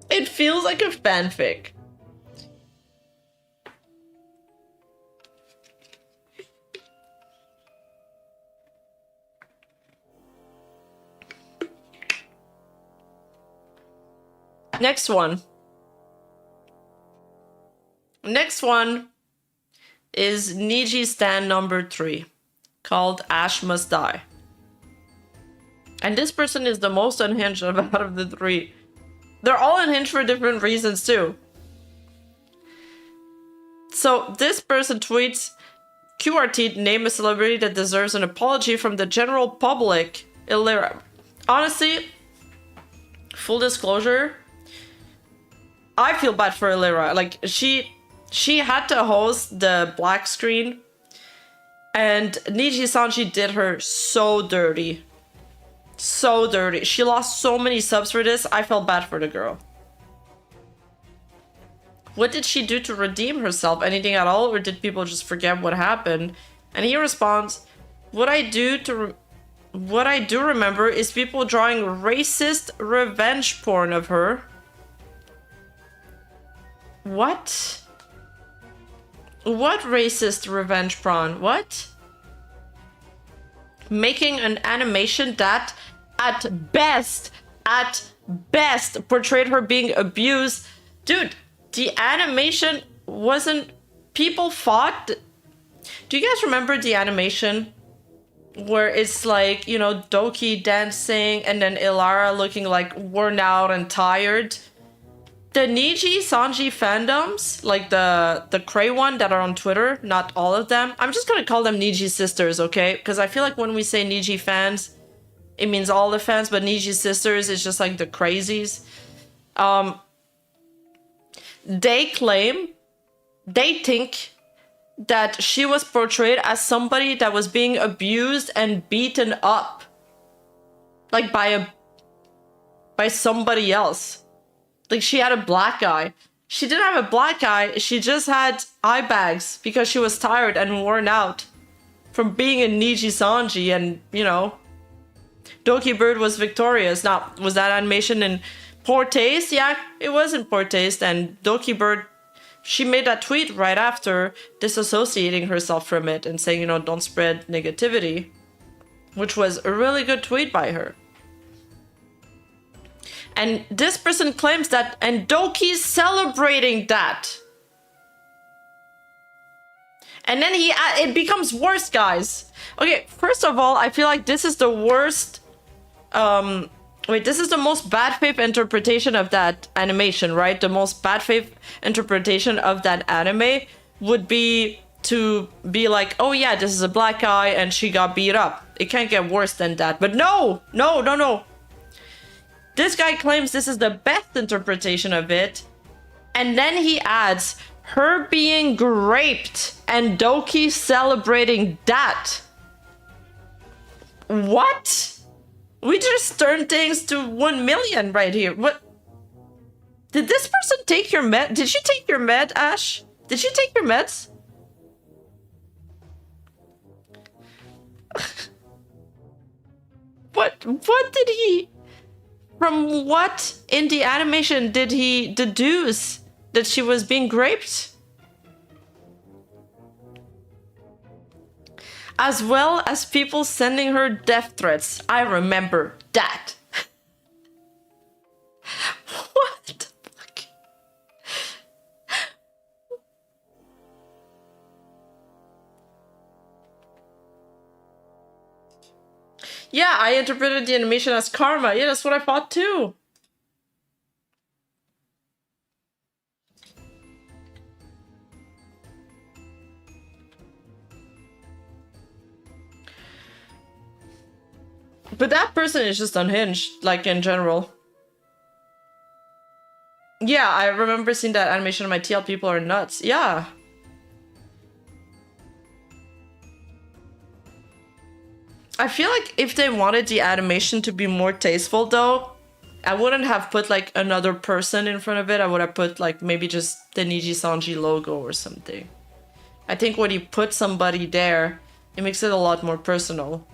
It feels like a fanfic. Next one. Next one is Niji Stan number 3, called Ash Must Die. And this person is the most unhinged out of the 3. They're all unhinged for different reasons too. So this person tweets, QRT, name a celebrity that deserves an apology from the general public. Illyra. Honestly, full disclosure, I feel bad for Illyra. Like, she had to host the black screen, and NIJISANJI did her so dirty. So dirty. She lost so many subs for this. I felt bad for the girl. What did she do to redeem herself? Anything at all? Or did people just forget what happened? And he responds, what I do remember is people drawing racist revenge porn of her. What? What racist revenge porn? What? Making an animation that at best portrayed her being abused. Dude, the animation wasn't... People fought... Do you guys remember the animation? Where it's like, you know, Doki dancing and then Illyra looking like worn out and tired. the NIJISANJI fandoms, like the Cray one that are on Twitter, not all of them. I'm just gonna call them Niji sisters, okay? Because I feel like when we say Niji fans, it means all the fans, but Niji sisters is just like the crazies. They think that she was portrayed as somebody that was being abused and beaten up, like by somebody else. Like she had a black eye. She didn't have a black eye. She just had eye bags because she was tired and worn out from being in NIJISANJI, and you know, Doki Bird was victorious. Now, was that animation in poor taste? Yeah, it was in poor taste, and Doki Bird, she made that tweet right after disassociating herself from it and saying, you know, don't spread negativity, which was a really good tweet by her. And this person claims that, and Doki's celebrating that. And then it becomes worse, guys. Okay, first of all, I feel like this is the worst, this is the most bad faith interpretation of that animation, right? The most bad faith interpretation of that anime would be to be like, oh yeah, this is a black guy and she got beat up. It can't get worse than that. But no. This guy claims this is the best interpretation of it. And then he adds her being raped and Doki celebrating that. What? We just turned things to 1 million right here. What? Did this person take your med? Did you take your med, Ash? Did you take your meds? What did he... From what in the animation did he deduce that she was being raped? As well as people sending her death threats. I remember that. What the fuck? Yeah, I interpreted the animation as karma. Yeah, that's what I thought too. But that person is just unhinged, like in general. Yeah, I remember seeing that animation on my TL. People are nuts. Yeah. I feel like if they wanted the animation to be more tasteful though, I wouldn't have put like another person in front of it. I would have put like maybe just the NIJISANJI logo or something. I think when you put somebody there, it makes it a lot more personal.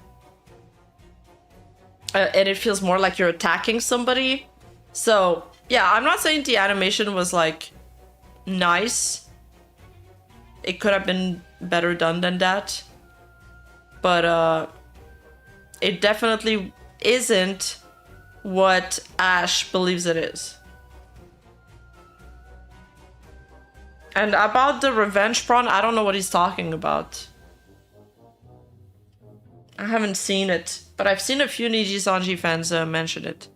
And it feels more like you're attacking somebody. So, yeah, I'm not saying the animation was like nice. It could have been better done than that. But it definitely isn't what Ash believes it is. And about the revenge prawn, I don't know what he's talking about. I haven't seen it, but I've seen a few NIJISANJI fans mention it.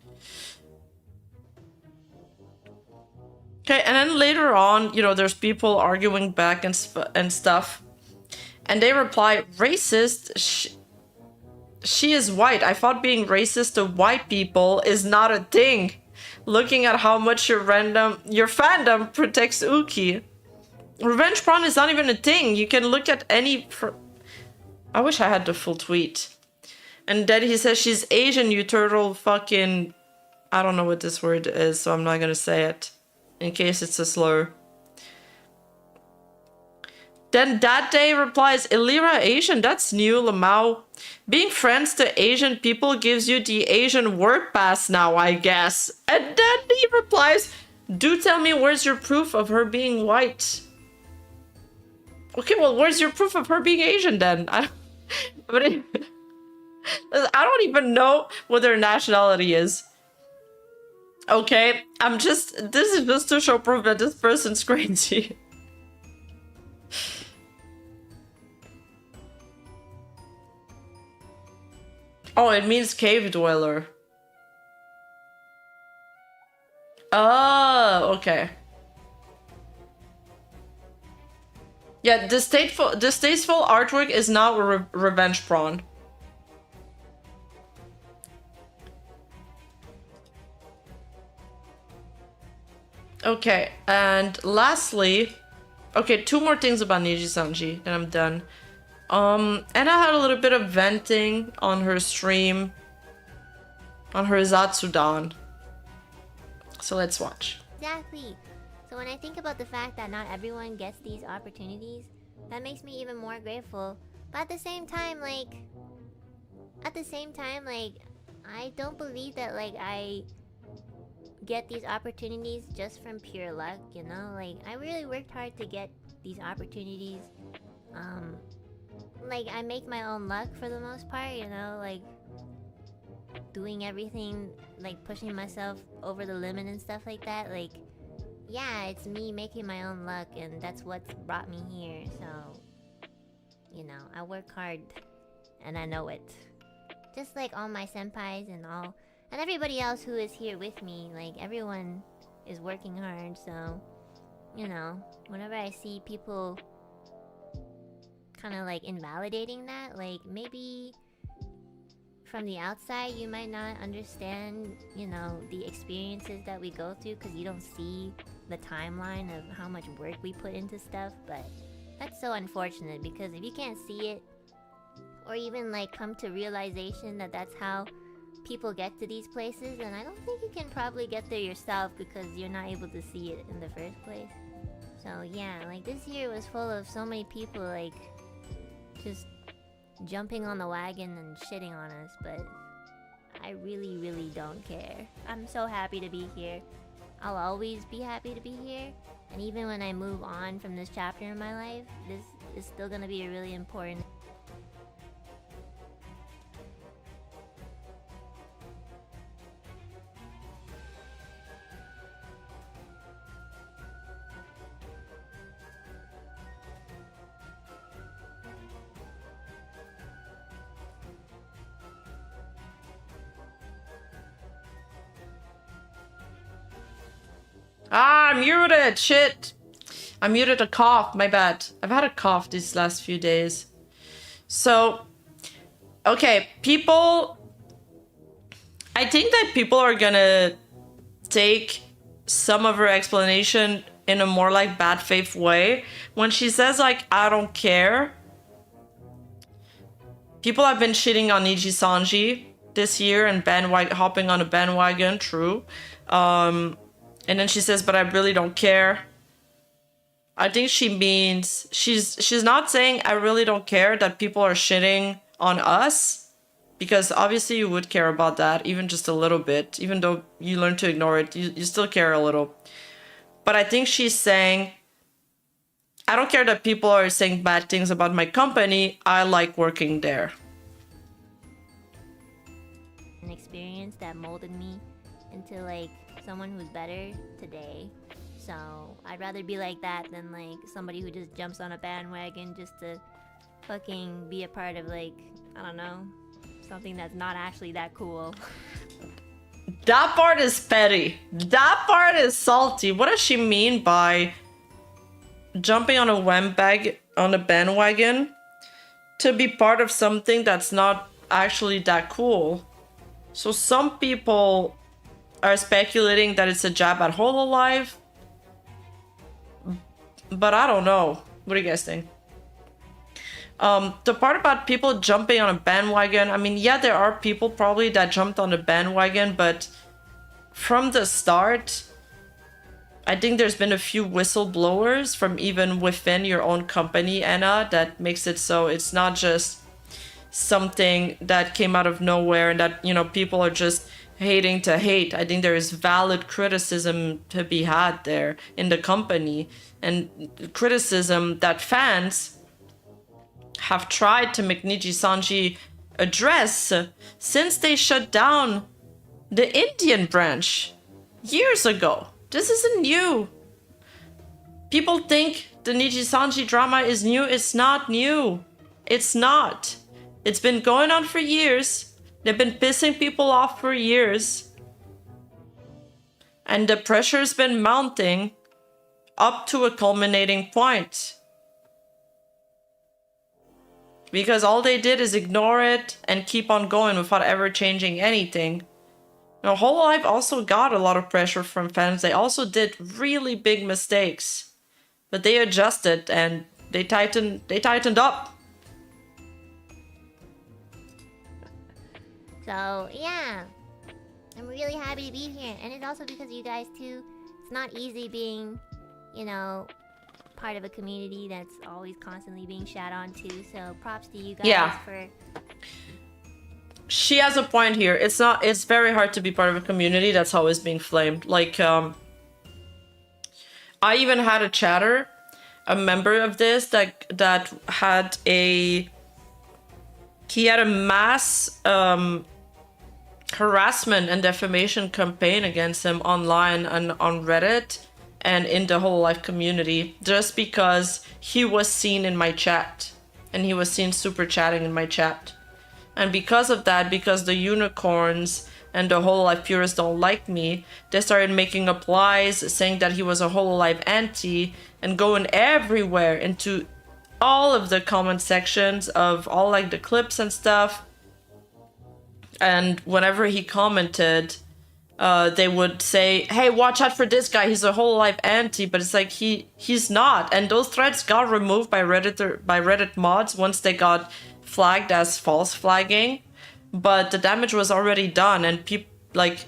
Okay, and then later on, you know, there's people arguing back and stuff. And they reply, racist? She is white. I thought being racist to white people is not a thing. Looking at how much your fandom protects Uki. Revenge prawn is not even a thing. You can look at any... I wish I had the full tweet. And then he says, she's Asian, you turtle fucking... I don't know what this word is, so I'm not gonna say it. In case it's a slur. Then that day replies, Elira Asian, that's new, Lamau. Being friends to Asian people gives you the Asian word pass now, I guess. And then he replies, do tell me where's your proof of her being white? Okay, well, where's your proof of her being Asian then? I don't even know what their nationality is. Okay, this is just to show proof that this person's crazy. Oh, it means cave dweller. Oh, Okay. Yeah, distasteful artwork is not revenge prawn. Okay, and lastly, okay, 2 more things about NIJISANJI, and I'm done. Anna had a little bit of venting on her stream, on her Zatsudan. So let's watch. Exactly. So when I think about the fact that not everyone gets these opportunities, that makes me even more grateful. But at the same time, like, I don't believe that, like, I get these opportunities just from pure luck, you know? Like, I really worked hard to get these opportunities. Like, I make my own luck for the most part, you know? Like, doing everything, like, pushing myself over the limit and stuff like that. Like, yeah, it's me making my own luck, and that's what's brought me here, so... You know, I work hard, and I know it. Just like all my senpais and everybody else who is here with me, like, everyone is working hard, so... You know, whenever I see people kind of, like, invalidating that, like, maybe... From the outside, you might not understand, you know, the experiences that we go through because you don't see the timeline of how much work we put into stuff, but that's so unfortunate because if you can't see it or even like come to realization that that's how people get to these places, then I don't think you can probably get there yourself because you're not able to see it in the first place. So yeah, like this year was full of so many people like just jumping on the wagon and shitting on us, but I really, really don't care. I'm so happy to be here. I'll always be happy to be here, and even when I move on from this chapter in my life, this is still gonna be a really important... Ah, I'm muted! Shit! I muted a cough, my bad. I've had a cough these last few days. So, okay, people... I think that people are gonna take some of her explanation in a more like bad faith way. When she says like, I don't care. People have been shitting on NIJISANJI this year and hopping on a bandwagon, true. And then she says, but I really don't care. I think she means, she's not saying I really don't care that people are shitting on us. Because obviously you would care about that, even just a little bit. Even though you learn to ignore it, you still care a little. But I think she's saying, I don't care that people are saying bad things about my company. I like working there. An experience that molded me into like someone who's better today. So I'd rather be like that than like somebody who just jumps on a bandwagon just to fucking be a part of like, I don't know, something that's not actually that cool. That part is petty. That part is salty. What does she mean by jumping on a bandwagon to be part of something that's not actually that cool? So some people are speculating that it's a jab at Hololive, but I don't know. What do you guys think? The part about people jumping on a bandwagon, I mean, yeah, there are people probably that jumped on the bandwagon, but from the start, I think there's been a few whistleblowers from even within your own company, Anna, that makes it so it's not just something that came out of nowhere and that, you know, people are just hating to hate. I think there is valid criticism to be had there in the company, and criticism that fans have tried to make NIJISANJI address since they shut down the Indian branch years ago. This isn't new. People think the NIJISANJI drama is new. It's not new. It's not. It's been going on for years. They've been pissing people off for years. And the pressure's been mounting up to a culminating point. Because all they did is ignore it and keep on going without ever changing anything. Now, Hololive also got a lot of pressure from fans. They also did really big mistakes. But they adjusted and they tightened up. So, yeah. I'm really happy to be here. And it's also because of you guys, too. It's not easy being, you know, part of a community that's always constantly being shat on, too. So, props to you guys for... She has a point here. It's very hard to be part of a community that's always being flamed. Like, I even had a chatter, a member of this, that had a... He had a mass harassment and defamation campaign against him online and on Reddit and in the whole life community just because he was seen in my chat and he was seen super chatting in my chat. And because of that, because the unicorns and the Hololive purists don't like me, they started making replies saying that he was a Hololive anti and going everywhere into all of the comment sections of all like the clips and stuff. And whenever he commented, they would say, hey, watch out for this guy, he's a Hololive anti, but it's like he's not. And those threads got removed by Reddit mods once they got flagged as false flagging, but the damage was already done, and people like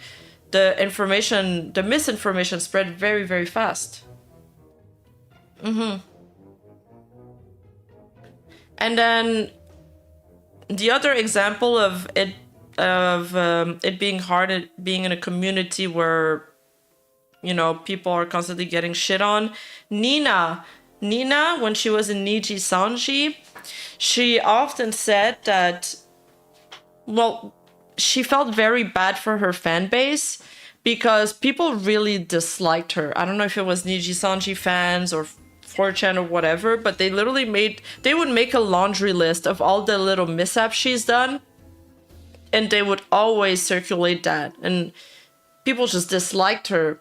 the misinformation spread very, very fast. And then the other example of it being hard being in a community where, you know, people are constantly getting shit on. Nina, when she was in NIJISANJI, she often said that, well, she felt very bad for her fan base because people really disliked her. I don't know if it was NIJISANJI fans or 4chan or whatever, but they literally they would make a laundry list of all the little mishaps she's done, and they would always circulate that, and people just disliked her.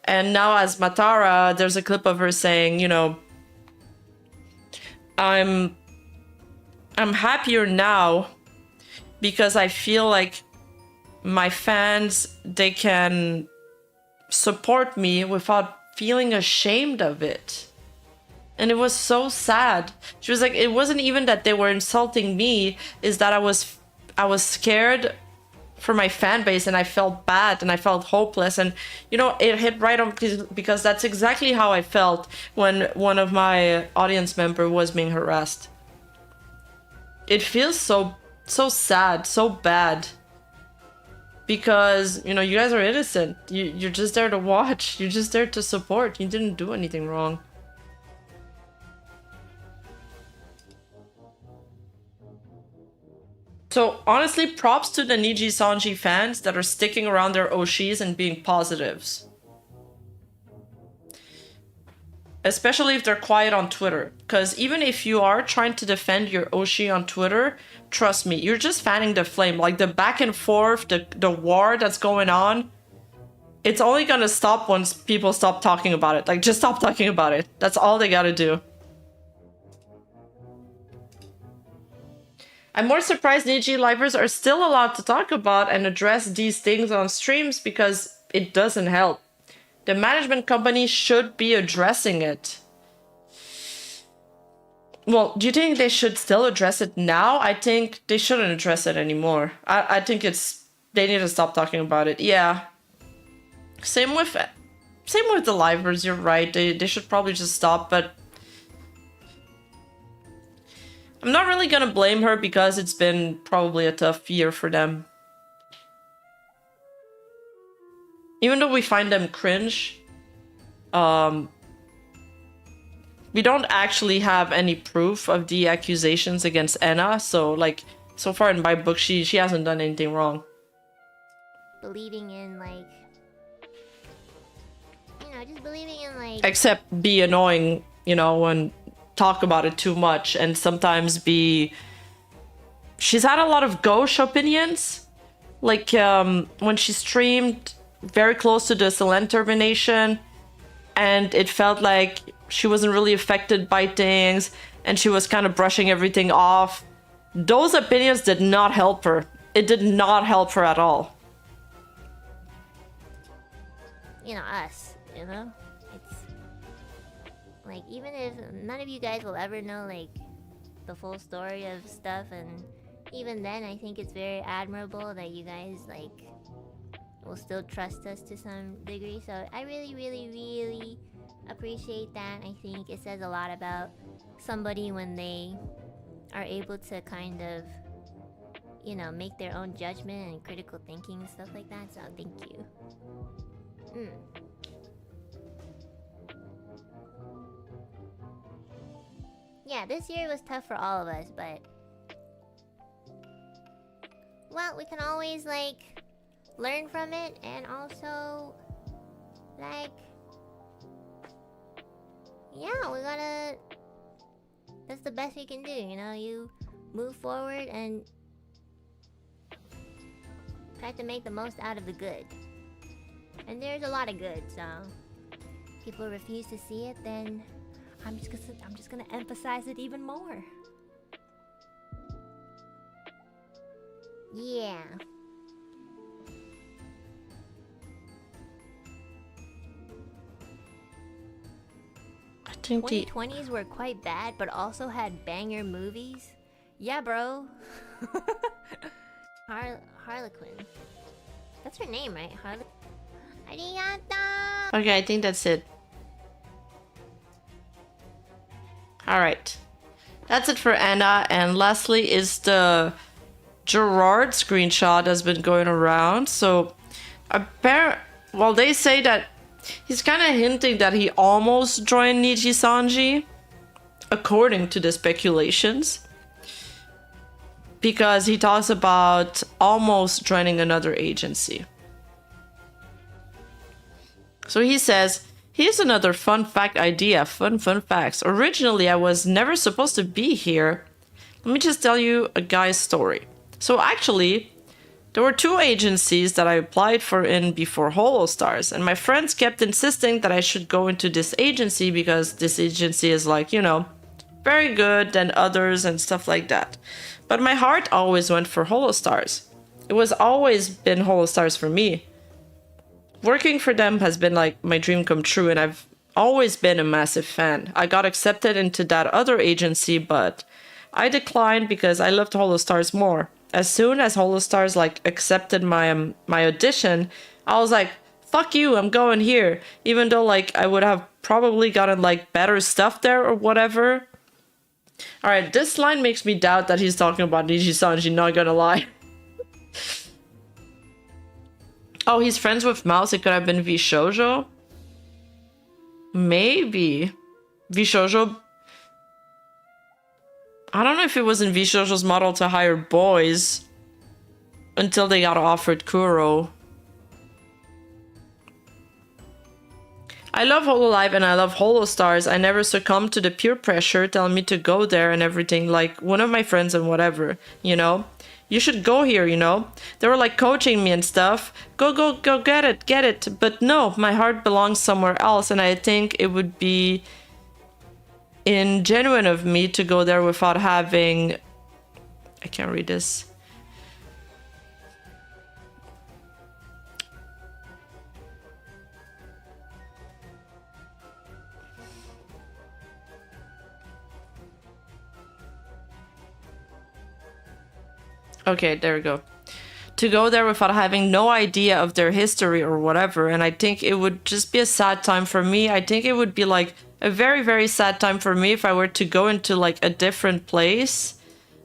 And now as Matara, there's a clip of her saying, you know, I'm happier now because I feel like my fans, they can support me without feeling ashamed of it. And it was so sad. She was like, it wasn't even that they were insulting me, is that I was scared for my fan base and I felt bad and I felt hopeless. And, you know, it hit right on because that's exactly how I felt when one of my audience members was being harassed. It feels so sad, so bad. Because, you know, you guys are innocent. You're just there to watch. You're just there to support. You didn't do anything wrong. So honestly, props to the NIJISANJI fans that are sticking around their Oshis and being positives. Especially if they're quiet on Twitter. Because even if you are trying to defend your Oshi on Twitter, trust me, you're just fanning the flame. Like the back and forth, the war that's going on, it's only gonna stop once people stop talking about it. Like, just stop talking about it. That's all they gotta do. I'm more surprised Niji livers are still allowed to talk about and address these things on streams because it doesn't help. The management company should be addressing it. Well, do you think they should still address it now? I think they shouldn't address it anymore. I think they need to stop talking about it. Yeah. Same with the livers, you're right. They should probably just stop, but I'm not really gonna blame her because it's been probably a tough year for them. Even though we find them cringe, we don't actually have any proof of the accusations against Anna, so like, so far in my book, she hasn't done anything wrong. Believing in, like, you know, just believing in, like... Except be annoying, you know, and talk about it too much, and sometimes be... She's had a lot of gauche opinions. Like, when she streamed very close to the Selene termination, and it felt like she wasn't really affected by things, and she was kind of brushing everything off. Those opinions did not help her. It did not help her at all. You know, us, you know? It's like, even if none of you guys will ever know like the full story of stuff, and even then I think it's very admirable that you guys like will still trust us to some degree. So I really appreciate that. I think it says a lot about somebody when they are able to kind of, you know, make their own judgment and critical thinking and stuff like that. So thank you. Yeah, this year was tough for all of us, but well, we can always like learn from it, and also like, yeah, we gotta, that's the best we can do, you know? You move forward and try to make the most out of the good. And there's a lot of good, so if people refuse to see it, then I'm just gonna emphasize it even more. Yeah. I think the 2020s were quite bad, but also had banger movies. Yeah, bro. Harlequin. That's her name, right? Harlequin. Arigato! Okay, I think that's it. Alright. That's it for Anna, and lastly is the Gerard screenshot that's been going around. So, well, they say that he's kind of hinting that he almost joined NIJISANJI, according to the speculations. Because he talks about almost joining another agency. So he says, here's another fun fact idea. Fun facts. Originally, I was never supposed to be here. Let me just tell you a guy's story. So actually, there were 2 agencies that I applied for in before HoloStars, and my friends kept insisting that I should go into this agency because this agency is like, you know, very good than others and stuff like that. But my heart always went for HoloStars. It was always been HoloStars for me. Working for them has been like my dream come true, and I've always been a massive fan. I got accepted into that other agency, but I declined because I loved HoloStars more. As soon as HoloStars like accepted my audition, I was like, fuck you, I'm going here. Even though like I would have probably gotten like better stuff there or whatever. Alright, this line makes me doubt that he's talking about NIJISANJI, not gonna lie. Oh, he's friends with Mouse. It could have been Vshoujo. Maybe. Vshoujo. I don't know if it was in Vshoujo's model to hire boys until they got offered Kuro. I love HoloLive and I love HoloStars. I never succumbed to the peer pressure telling me to go there and everything. Like one of my friends and whatever, you know. You should go here, you know? They were like coaching me and stuff. Go, get it. But no, my heart belongs somewhere else, and I think it would be ingenuine of me to go there without having... I can't read this. Okay, there we go. To go there without having no idea of their history or whatever, and I think it would just be a sad time for me. I think it would be like a very, very sad time for me if I were to go into like a different place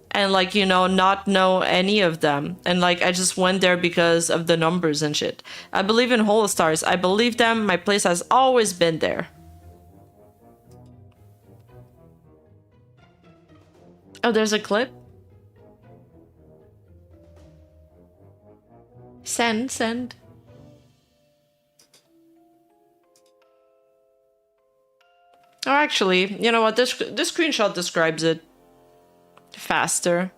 and like, you know, not know any of them. And like, I just went there because of the numbers and shit. I believe in HoloStars. I believe them. My place has always been there. Oh, there's a clip? Send. Oh, actually, you know what? This screenshot describes it faster.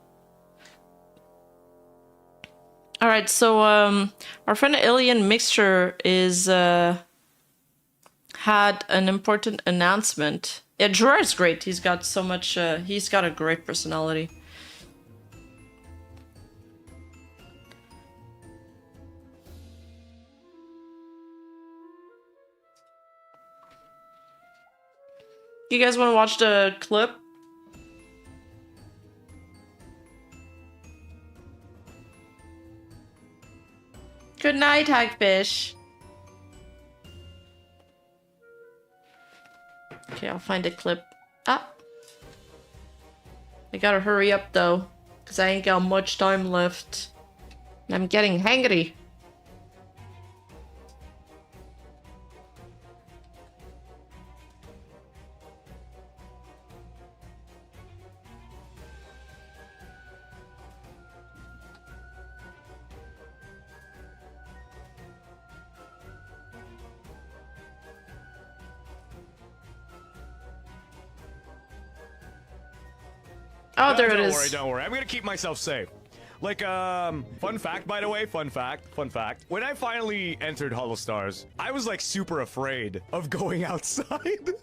All right, so our friend Alien Mixture is had an important announcement. Yeah, Gerard's great. He's got so much. He's got a great personality. You guys want to watch the clip? Good night, Hagfish. Okay, I'll find a clip. Ah. I gotta hurry up though, because I ain't got much time left. And I'm getting hangry. Oh, there it is. Don't worry. I'm gonna keep myself safe. Like, fun fact, by the way, fun fact. When I finally entered Hollow Stars, I was like super afraid of going outside.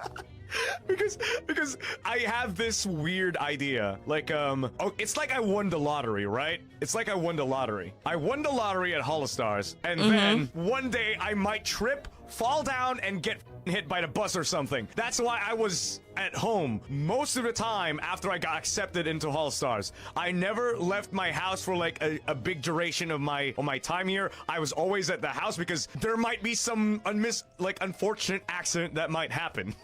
because I have this weird idea. Like, oh, it's like I won the lottery, right? It's like I won the lottery. I won the lottery at Hollow Stars, and then one day I might trip, fall down, and get hit by the bus or something. That's why I was at home most of the time after I got accepted into Hollow Stars. I never left my house for like a big duration of my time here. I was always at the house because there might be some unfortunate accident that might happen.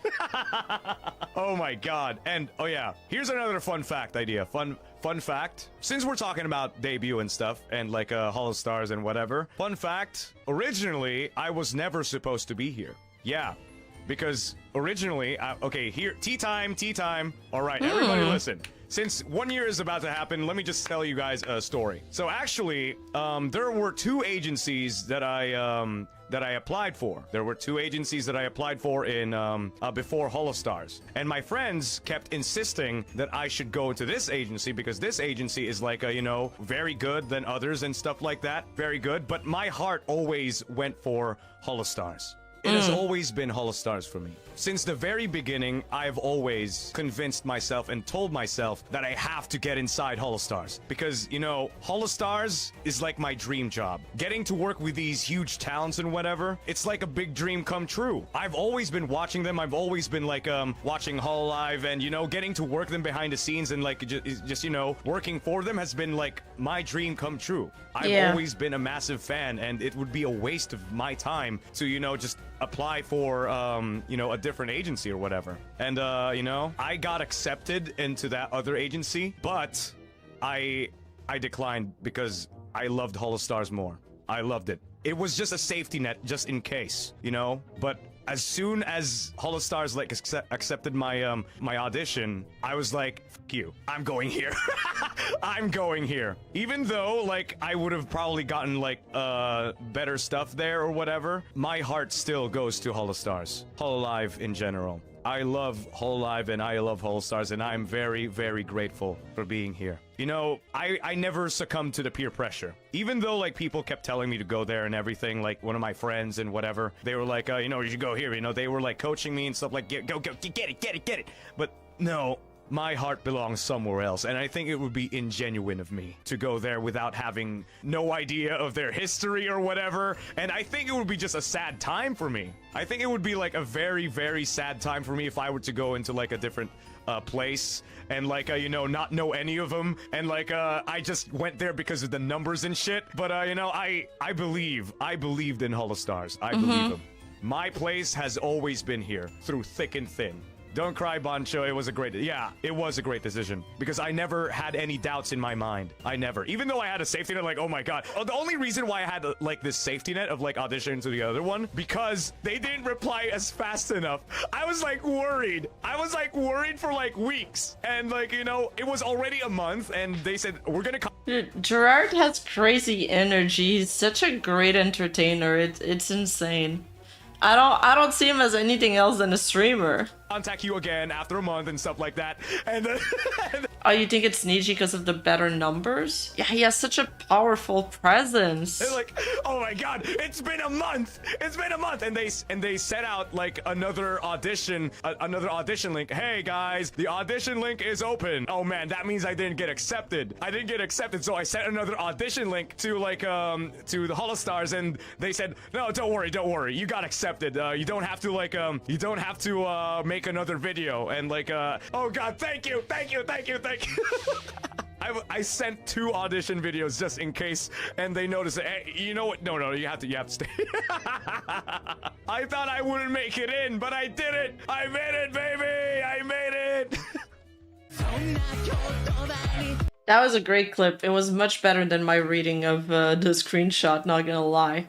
Oh my god. And oh yeah, here's another fun fact idea. Fun fact. Since we're talking about debut and stuff and like Hollow Stars and whatever. Fun fact, originally I was never supposed to be here. Yeah. Because originally, okay, here, tea time. All right, everybody listen. Since 1 year is about to happen, let me just tell you guys a story. So actually, there were two agencies that I applied for. There were two agencies that I applied for in before Hollow Stars, and my friends kept insisting that I should go to this agency because this agency is like you know, very good than others and stuff like that. Very good, but my heart always went for Hollow Stars. It has always been Hollow Stars for me. Since the very beginning, I've always convinced myself and told myself that I have to get inside Hollow Stars. Because, you know, Hollow Stars is like my dream job. Getting to work with these huge talents and whatever, it's like a big dream come true. I've always been watching them. I've always been like watching Hololive and, you know, getting to work them behind the scenes and like just you know, working for them has been like my dream come true. I've always been a massive fan, and it would be a waste of my time to, you know, just apply for, you know, a different agency or whatever. And, you know, I got accepted into that other agency, but I declined because I loved Hollow Stars more. I loved it. It was just a safety net, just in case, you know? But as soon as Hollow Stars like accepted my my audition, I was like, "Fuck you! I'm going here. I'm going here." Even though like I would have probably gotten like better stuff there or whatever, my heart still goes to Hollow Stars, Hololive in general. I love Hololive and I love Hollow Stars, and I'm very, very grateful for being here. You know, I never succumbed to the peer pressure. Even though, like, people kept telling me to go there and everything, like, one of my friends and whatever, they were like, you know, you should go here, you know, they were, like, coaching me and stuff like, go, get it. But, no, my heart belongs somewhere else, and I think it would be ingenuine of me to go there without having no idea of their history or whatever, and I think it would be just a sad time for me. I think it would be, like, a very, very sad time for me if I were to go into, like, a different place and like you know, not know any of them, and like I just went there because of the numbers and shit. But you know, I believed in Hollow Stars. I believe them. My place has always been here through thick and thin. Don't cry, Bancho. It was a great decision because I never had any doubts in my mind. I never, even though I had a safety net, like, oh my god. The only reason why I had like this safety net of like auditioning to the other one, because they didn't reply as fast enough. I was like worried. I was like worried for like weeks, and like, you know, it was already a month, and they said we're gonna come. Dude, Gerard has crazy energy. He's such a great entertainer. It's insane. I don't see him as anything else than a streamer. contact you again after a month and stuff like that. And then Oh, you think it's Niji because of the better numbers? Yeah, he has such a powerful presence. they're like, oh my god, it's been a month. It's been a month, and they set out like another audition link. Hey guys, the audition link is open. Oh man, that means I didn't get accepted. I didn't get accepted, so I sent another audition link to like to the Holostars, and they said, no, don't worry, you got accepted. You don't have to like make another video. And like oh god, thank you. I sent 2 audition videos just in case, and they noticed it. Hey, you know what? No, you have to stay. I thought I wouldn't make it in, but I did it. I made it, baby. I made it. That was a great clip. It was much better than my reading of the screenshot, not gonna lie.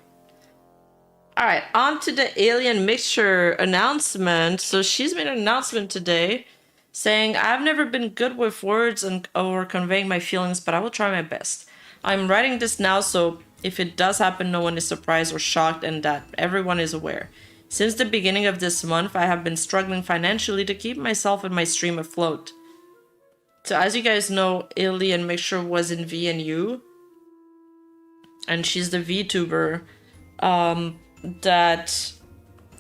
Alright, on to the alien mixture announcement. So she's made an announcement today saying, I've never been good with words or conveying my feelings, but I will try my best. I'm writing this now, so if it does happen, no one is surprised or shocked, and that everyone is aware. Since the beginning of this month, I have been struggling financially to keep myself and my stream afloat. So as you guys know, Alien Mixture was in VNU, and she's the VTuber that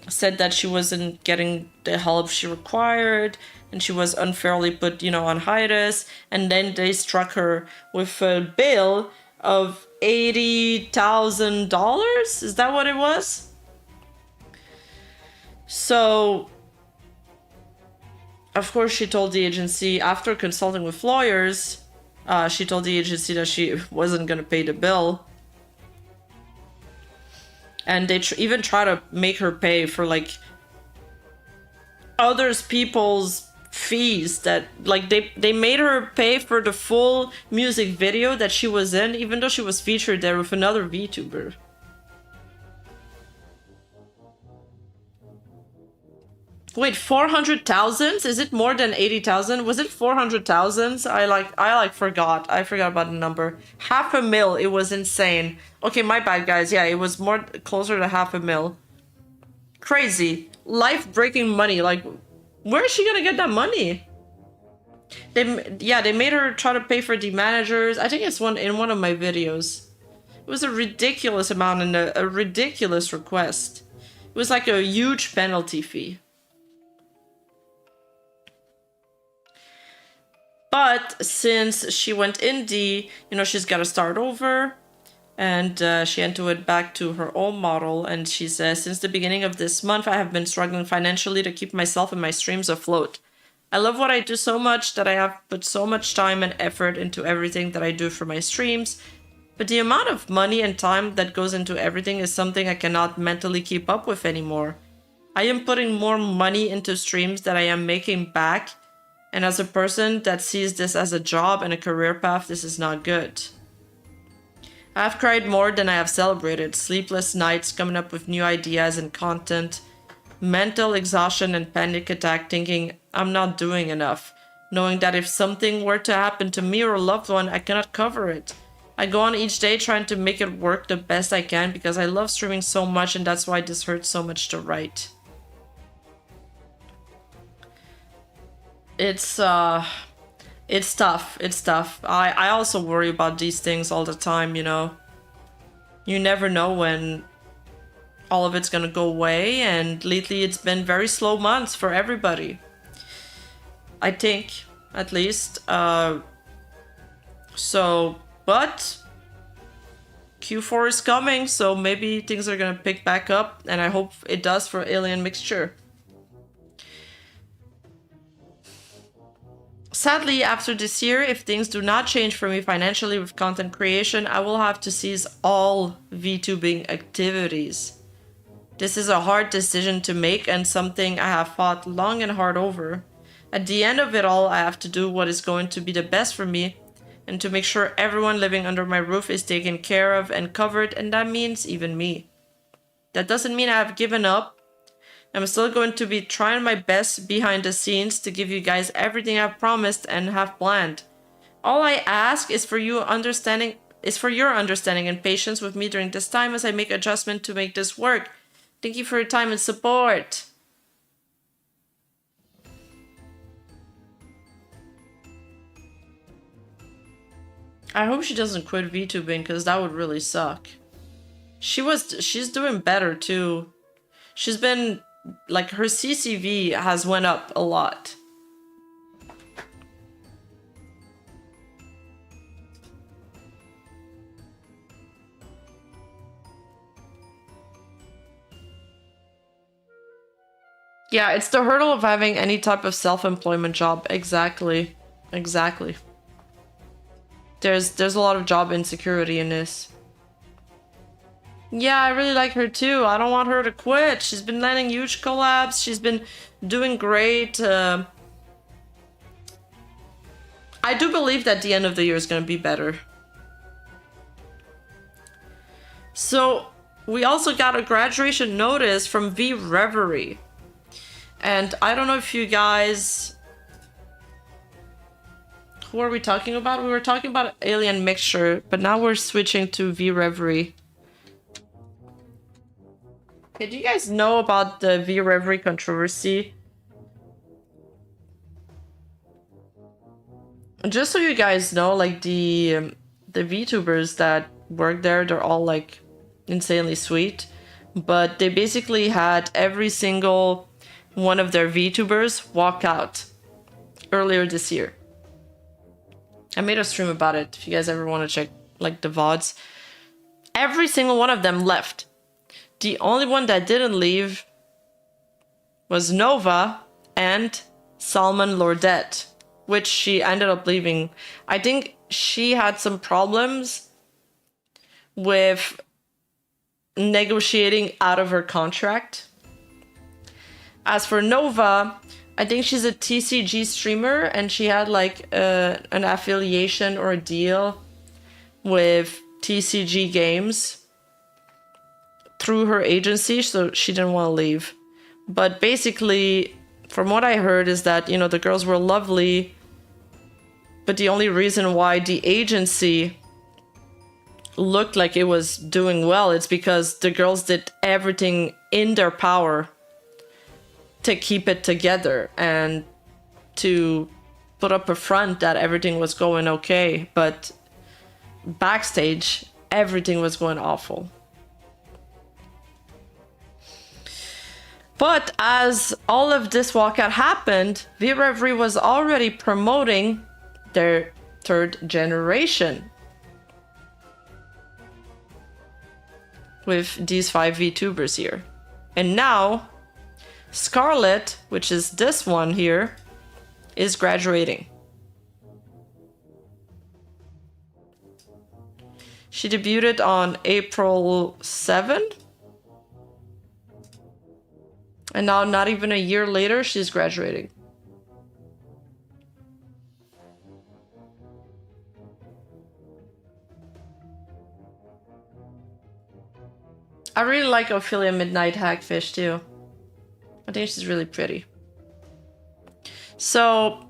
said that she wasn't getting the help she required, and she was unfairly put, on hiatus, and then they struck her with a bill of $80,000? Is that what it was? So, of course, she told the agency, after consulting with lawyers, she told the agency that she wasn't gonna pay the bill. And they even try to make her pay for, like, others people's fees that, like, they made her pay for the full music video that she was in, even though she was featured there with another VTuber. Wait, 400,000? Is it more than 80,000? Was it 400,000? I forgot. I forgot about the number. $500,000. It was insane. Okay, my bad, guys. Yeah, it was more closer to $500,000. Crazy. Life-breaking money. Like, where is she gonna get that money? They made her try to pay for the managers. I think it's in one of my videos. It was a ridiculous amount and a ridiculous request. It was like a huge penalty fee. But since she went indie, she's got to start over. And she had to went back to her old model. And she says, since the beginning of this month, I have been struggling financially to keep myself and my streams afloat. I love what I do so much that I have put so much time and effort into everything that I do for my streams. But the amount of money and time that goes into everything is something I cannot mentally keep up with anymore. I am putting more money into streams than I am making back. And as a person that sees this as a job and a career path, this is not good. I have cried more than I have celebrated. Sleepless nights coming up with new ideas and content. Mental exhaustion and panic attack thinking I'm not doing enough. Knowing that if something were to happen to me or a loved one, I cannot cover it. I go on each day trying to make it work the best I can because I love streaming so much, and that's why this hurts so much to write. It's tough. It's tough. I also worry about these things all the time, You never know when all of it's gonna go away, and lately it's been very slow months for everybody. I think, at least. But Q4 is coming, so maybe things are gonna pick back up, and I hope it does for Alien Mixture. Sadly, after this year, if things do not change for me financially with content creation, I will have to cease all VTubing activities. This is a hard decision to make and something I have fought long and hard over. At the end of it all, I have to do what is going to be the best for me and to make sure everyone living under my roof is taken care of and covered, and that means even me. That doesn't mean I have given up. I'm still going to be trying my best behind the scenes to give you guys everything I've promised and have planned. All I ask is for your understanding and patience with me during this time as I make adjustments to make this work. Thank you for your time and support. I hope she doesn't quit VTubing because that would really suck. She's doing better too. She's been like her CCV has went up a lot. Yeah, it's the hurdle of having any type of self-employment job. Exactly. Exactly. There's a lot of job insecurity in this. Yeah, I really like her too. I don't want her to quit. She's been landing huge collabs. She's been doing great. I do believe that the end of the year is going to be better. So, we also got a graduation notice from V Reverie. And I don't know if you guys... Who are we talking about? We were talking about Alien Mixture, but now we're switching to V Reverie. Okay, do you guys know about the V Reverie controversy? Just so you guys know, like the VTubers that work there, they're all like insanely sweet, but they basically had every single one of their VTubers walk out earlier this year. I made a stream about it if you guys ever want to check like the VODs. Every single one of them left. The only one that didn't leave was Nova and Salman Lordette, which she ended up leaving. I think she had some problems with negotiating out of her contract. As for Nova, I think she's a TCG streamer and she had like an affiliation or a deal with TCG Games through her agency, so she didn't want to leave. But basically, from what I heard is that, you know, the girls were lovely, but the only reason why the agency looked like it was doing well, it's because the girls did everything in their power to keep it together and to put up a front that everything was going okay, but backstage, everything was going awful. But as all of this walkout happened, V Reverie was already promoting their third generation with these 5 VTubers here. And now, Scarlett, which is this one here, is graduating. She debuted on April 7th. And now, not even a year later, she's graduating. I really like Ophelia Midnight Hagfish too. I think she's really pretty. So,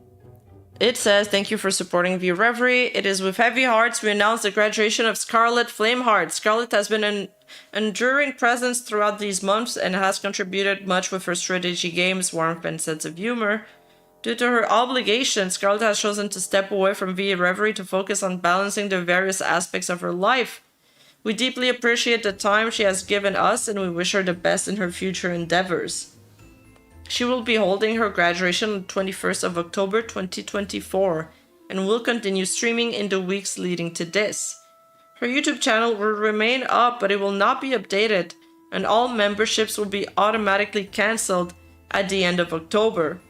it says, thank you for supporting V Reverie. It is with heavy hearts we announce the graduation of Scarlett Flameheart. Scarlett has been an enduring presence throughout these months and has contributed much with her strategy games, warmth, and sense of humor. Due to her obligations, Scarlett has chosen to step away from V Reverie to focus on balancing the various aspects of her life. We deeply appreciate the time she has given us, and we wish her the best in her future endeavors. She will be holding her graduation on the 21st of October 2024 and will continue streaming in the weeks leading to this. Her YouTube channel will remain up, but it will not be updated, and all memberships will be automatically cancelled at the end of October.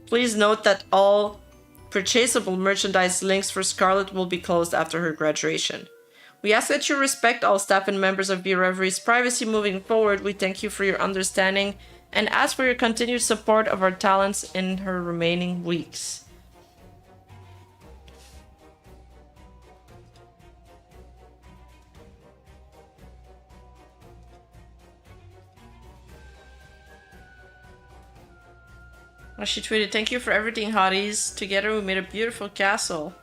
Please note that all purchasable merchandise links for Scarlett will be closed after her graduation. We ask that you respect all staff and members of V Reverie's privacy moving forward. We thank you for your understanding and ask for your continued support of our talents in her remaining weeks. Well, she tweeted, thank you for everything, hotties. Together we made a beautiful castle.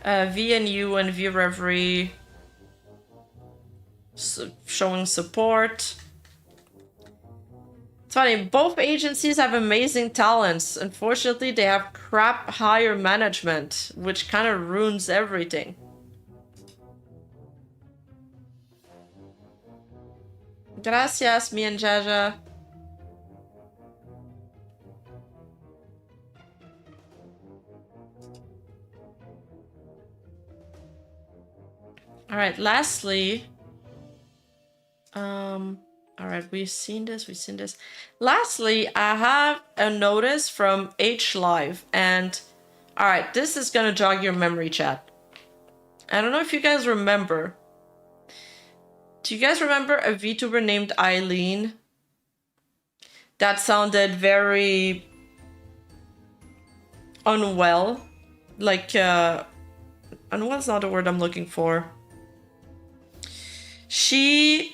VNU and V Reverie showing support. It's funny, both agencies have amazing talents. Unfortunately, they have crap higher management, which kind of ruins everything. Gracias, mi and Jaja. All right, lastly, all right, we've seen this. Lastly, I have a notice from H Live, and all right, this is gonna jog your memory, chat. I don't know if you guys remember. Do you guys remember a VTuber named Eileen? That sounded very unwell. Like, unwell's not the word I'm looking for. She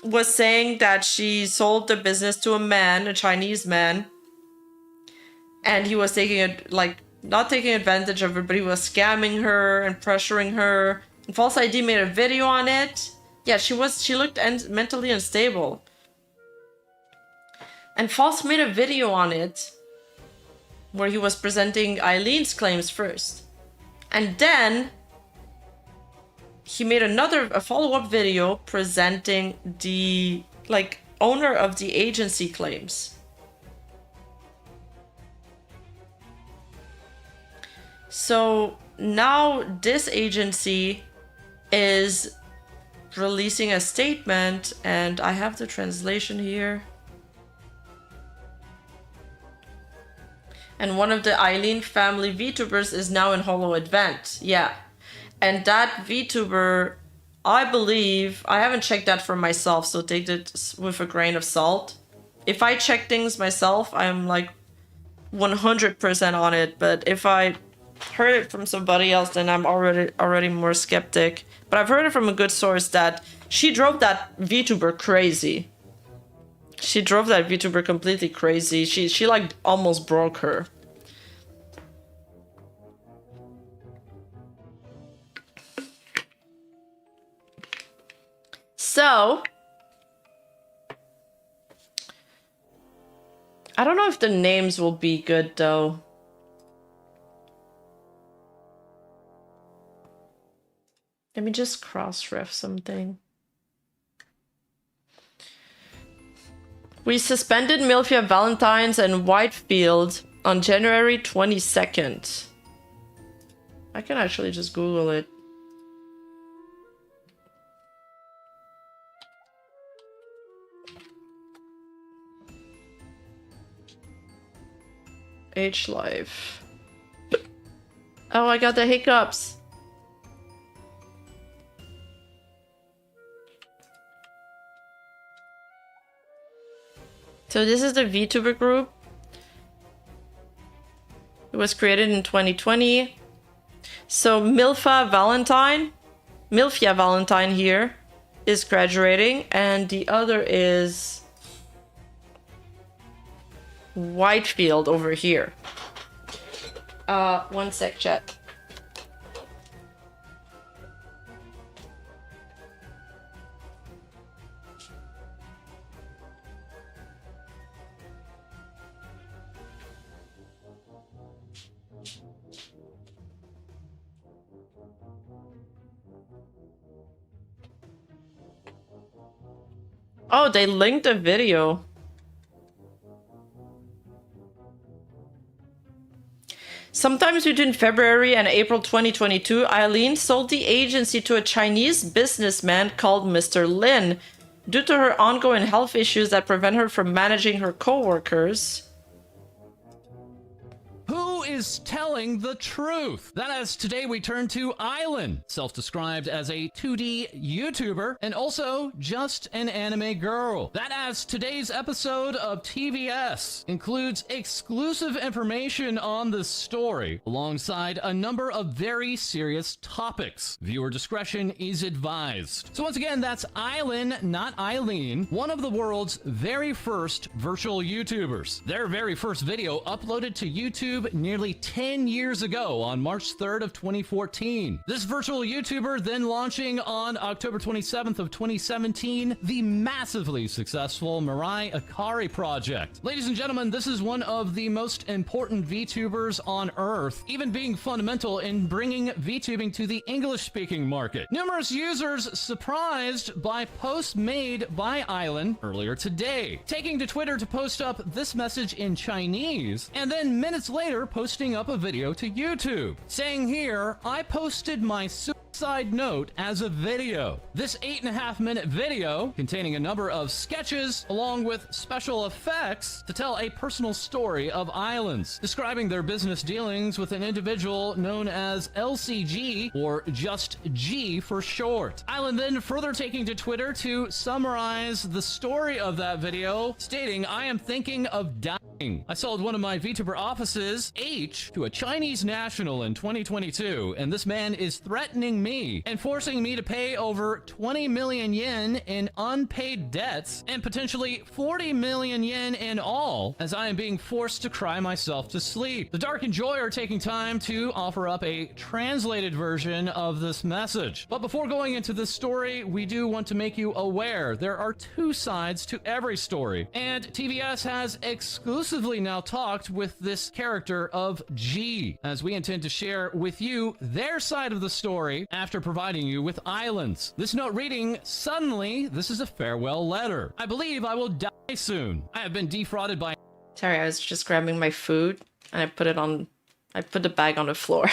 was saying that she sold the business to a man, a Chinese man, and he was taking it, like, not taking advantage of her, but he was scamming her and pressuring her. And False ID made a video on it. Yeah, she looked mentally unstable. And False made a video on it where he was presenting Eileen's claims first. And then he made a follow-up video presenting the, like, owner of the agency claims. So now this agency is releasing a statement, and I have the translation here. And one of the Eileen family VTubers is now in Holo Advent. Yeah. And that VTuber, I believe, I haven't checked that for myself, so take it with a grain of salt. If I check things myself, I'm like 100% on it. But if I heard it from somebody else, then I'm already more skeptic. But I've heard it from a good source that she drove that VTuber crazy. She drove that VTuber completely crazy. She like almost broke her. So, I don't know if the names will be good though. Let me just cross-ref something. We suspended Milfia Valentine's and Whitefield on January 22nd. I can actually just Google it. H Live. Oh, I got the hiccups. So this is the VTuber group. It was created in 2020. So Milfia Valentine here is graduating, and the other is Whitefield over here. One sec, chat. Oh, they linked a video. Sometimes between February and April 2022, Eileen sold the agency to a Chinese businessman called Mr. Lin due to her ongoing health issues that prevent her from managing her co-workers. Who is telling the truth? That as today we turn to Island, self-described as a 2D YouTuber and also just an anime girl. That as today's episode of TVS includes exclusive information on the story alongside a number of very serious topics. Viewer discretion is advised. So once again, that's Island, not Eileen, one of the world's very first virtual YouTubers. Their very first video uploaded to YouTube nearly nearly 10 years ago on March 3rd of 2014. This virtual YouTuber then launching on October 27th of 2017 the massively successful Mirai Akari project. Ladies and gentlemen, this is one of the most important VTubers on Earth, even being fundamental in bringing VTubing to the English-speaking market. Numerous users surprised by posts made by Island earlier today, taking to Twitter to post up this message in Chinese, and then minutes later posting up a video to YouTube, saying here, I posted my suicide note as a video. This 8.5-minute video, containing a number of sketches along with special effects to tell a personal story of Islands, describing their business dealings with an individual known as LCG, or just G for short. Island then further taking to Twitter to summarize the story of that video, stating, I am thinking of dying. I sold one of my VTuber offices, H, to a Chinese national in 2022, and this man is threatening me and forcing me to pay over 20 million yen in unpaid debts and potentially 40 million yen in all, as I am being forced to cry myself to sleep. The Dark and Joy are taking time to offer up a translated version of this message. But before going into this story, we do want to make you aware there are two sides to every story, and TVS has exclusively now talked with this character of G, as we intend to share with you their side of the story after providing you with Islands. This note reading, suddenly, this is a farewell letter. I believe I will die soon. I have been defrauded by... Sorry, I was just grabbing my food and I put the bag on the floor.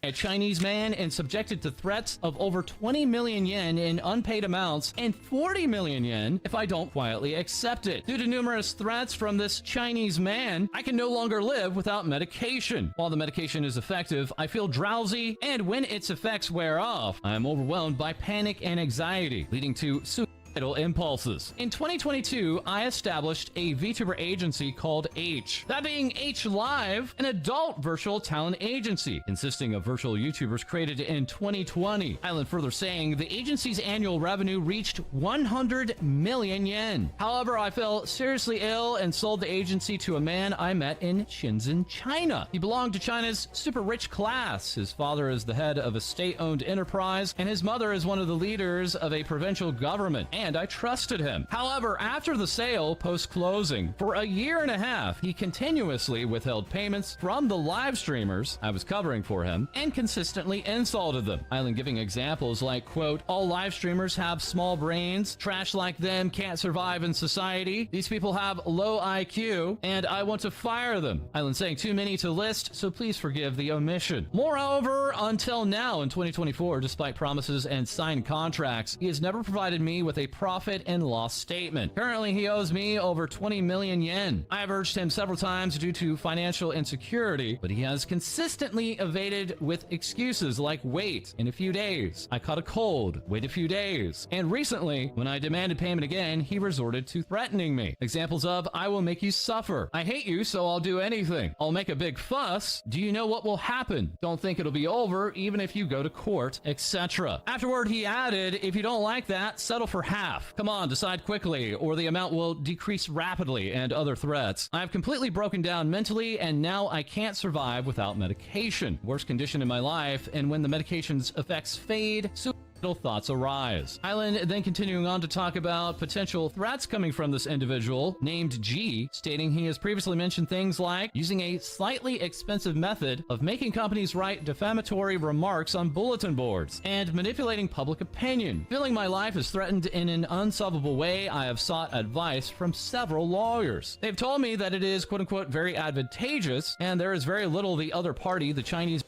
a Chinese man and subjected to threats of over 20 million yen in unpaid amounts and 40 million yen if I don't quietly accept it. Due to numerous threats from this Chinese man, I can no longer live without medication. While the medication is effective, I feel drowsy, and when its effects wear off, I am overwhelmed by panic and anxiety, leading to suicidal impulses. In 2022, I established a VTuber agency called H. That being H Live, an adult virtual talent agency consisting of virtual YouTubers created in 2020. Island further saying the agency's annual revenue reached 100 million yen. However, I fell seriously ill and sold the agency to a man I met in Shenzhen, China. He belonged to China's super rich class. His father is the head of a state-owned enterprise, and his mother is one of the leaders of a provincial government. And I trusted him. However, after the sale, post-closing, for a year and a half, he continuously withheld payments from the live streamers I was covering for him and consistently insulted them. Island giving examples like, quote, all live streamers have small brains, trash like them can't survive in society, these people have low IQ, and I want to fire them. Island saying too many to list, so please forgive the omission. Moreover, until now in 2024, despite promises and signed contracts, he has never provided me with a profit and loss statement. Currently, he owes me over 20 million yen. I have urged him several times due to financial insecurity, but he has consistently evaded with excuses like wait in a few days. I caught a cold, wait a few days. And recently, when I demanded payment again, he resorted to threatening me. Examples of, I will make you suffer. I hate you, so I'll do anything. I'll make a big fuss. Do you know what will happen? Don't think it'll be over, even if you go to court, etc. Afterward, he added, if you don't like that, settle for half. Come on, decide quickly, or the amount will decrease rapidly, and other threats. I've completely broken down mentally, and now I can't survive without medication. Worst condition in my life, and when the medication's effects fade, suicidal thoughts arise. Island then continuing on to talk about potential threats coming from this individual named G, stating he has previously mentioned things like using a slightly expensive method of making companies write defamatory remarks on bulletin boards and manipulating public opinion. Feeling my life is threatened in an unsolvable way, I have sought advice from several lawyers. They've told me that it is quote-unquote very advantageous, and there is very little the other party, the Chinese...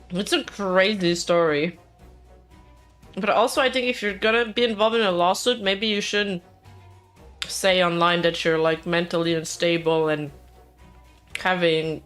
It's a crazy story. But also, I think if you're gonna be involved in a lawsuit, maybe you shouldn't say online that you're like mentally unstable and having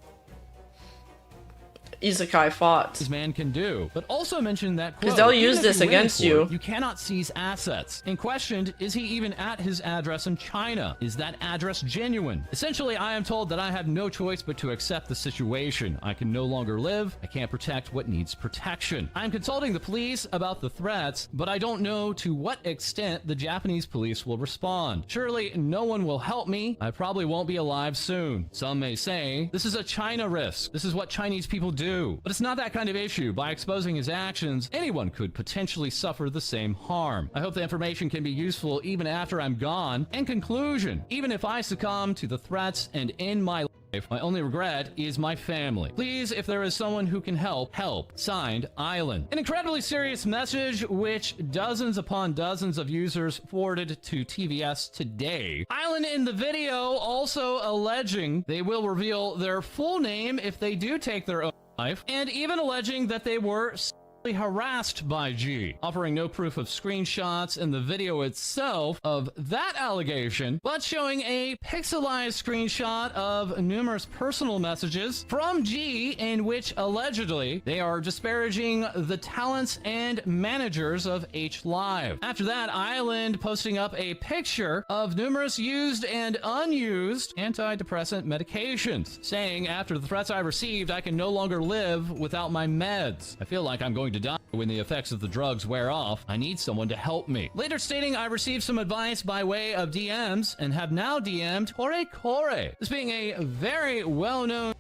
isekai thought. this man can do, but also mentioned that, quote, Because they'll "Even use if this you win against in you. court, you cannot seize assets." And questioned, is he even at his address in China? Is that address genuine? Essentially, I am told that I have no choice but to accept the situation. I can no longer live. I can't protect what needs protection. I'm consulting the police about the threats, but I don't know to what extent the Japanese police will respond. Surely no one will help me. I probably won't be alive soon. Some may say, this is a China risk. This is what Chinese people do. But it's not that kind of issue. By exposing his actions, anyone could potentially suffer the same harm. I hope the information can be useful even after I'm gone. In conclusion, even if I succumb to the threats and end my life, my only regret is my family. Please, if there is someone who can help, help. Signed, Island. An incredibly serious message which dozens upon dozens of users forwarded to TVS today. Island in the video also alleging they will reveal their full name if they do take their own life, and even alleging that they were harassed by G, offering no proof of screenshots in the video itself of that allegation, but showing a pixelized screenshot of numerous personal messages from G in which allegedly they are disparaging the talents and managers of H Live. After that, Island posting up a picture of numerous used and unused antidepressant medications, saying, after the threats I received, I can no longer live without my meds. I feel like I'm going to die when the effects of the drugs wear off. I need someone to help me. Later stating, I received some advice by way of DMs and have now DM'd Kore. This being a very well-known...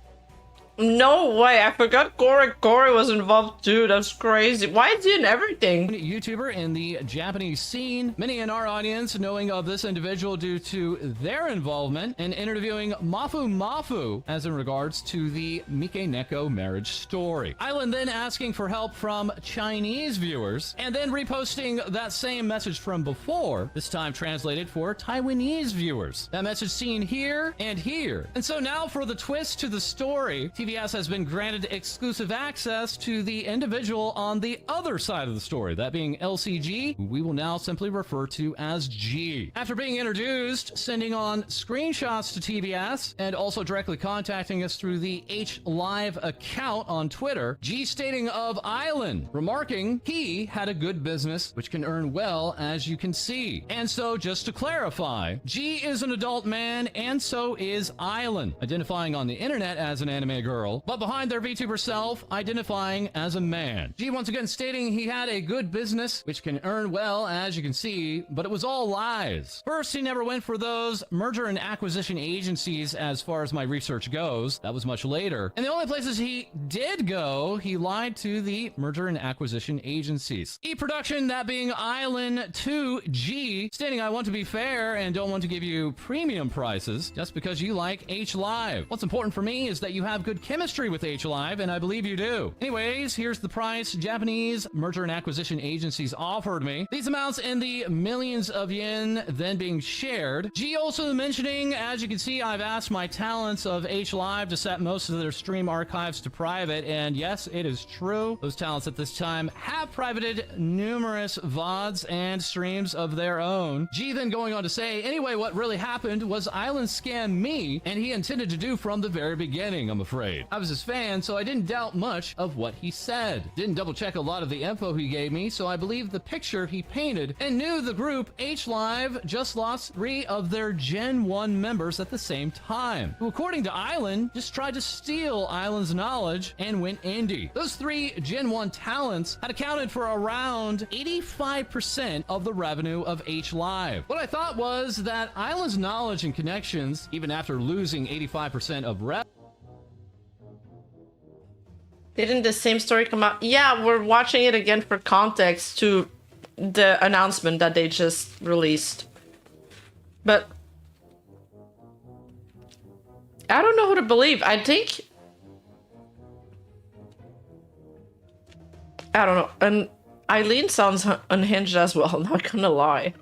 No way, I forgot Gore was involved too. That's crazy. Why is he in everything? YouTuber in the Japanese scene. Many in our audience knowing of this individual due to their involvement in interviewing Mafu as in regards to the Mike Neko marriage story. Island then asking for help from Chinese viewers and then reposting that same message from before, this time translated for Taiwanese viewers. That message seen here and here. And so now for the twist to the story, TVS has been granted exclusive access to the individual on the other side of the story, that being LCG, who we will now simply refer to as G. After being introduced, sending on screenshots to TVS, and also directly contacting us through the H Live account on Twitter, G stating of Island, remarking he had a good business which can earn well, as you can see. And so, just to clarify, G is an adult man, and so is Island, identifying on the internet as an anime girl, but behind their VTuber self, identifying as a man. G once again stating he had a good business, which can earn well, as you can see, but it was all lies. First, he never went for those merger and acquisition agencies as far as my research goes. That was much later. And the only places he did go, he lied to the merger and acquisition agencies. E-Production, that being Island to G, stating I want to be fair and don't want to give you premium prices just because you like H Live. What's important for me is that you have good chemistry with H Live, and I believe you do. Anyways, here's the price Japanese merger and acquisition agencies offered me. These amounts in the millions of yen then being shared. G also mentioning, as you can see, I've asked my talents of H Live to set most of their stream archives to private, and yes, it is true. Those talents at this time have privated numerous VODs and streams of their own. G then going on to say, anyway, what really happened was Island scammed me, and he intended to do from the very beginning, I'm afraid. I was his fan, so I didn't doubt much of what he said. Didn't double check a lot of the info he gave me, so I believed the picture he painted and knew the group H Live just lost 3 of their Gen 1 members at the same time, who according to Island just tried to steal Island's knowledge and went indie. Those 3 Gen 1 talents had accounted for around 85% of the revenue of H Live. What I thought was that Island's knowledge and connections, even after losing 85% of revenue, Didn't the same story come out? Yeah, we're watching it again for context to the announcement that they just released. But I don't know who to believe. I think... I don't know. And Eileen sounds unhinged as well, not gonna lie.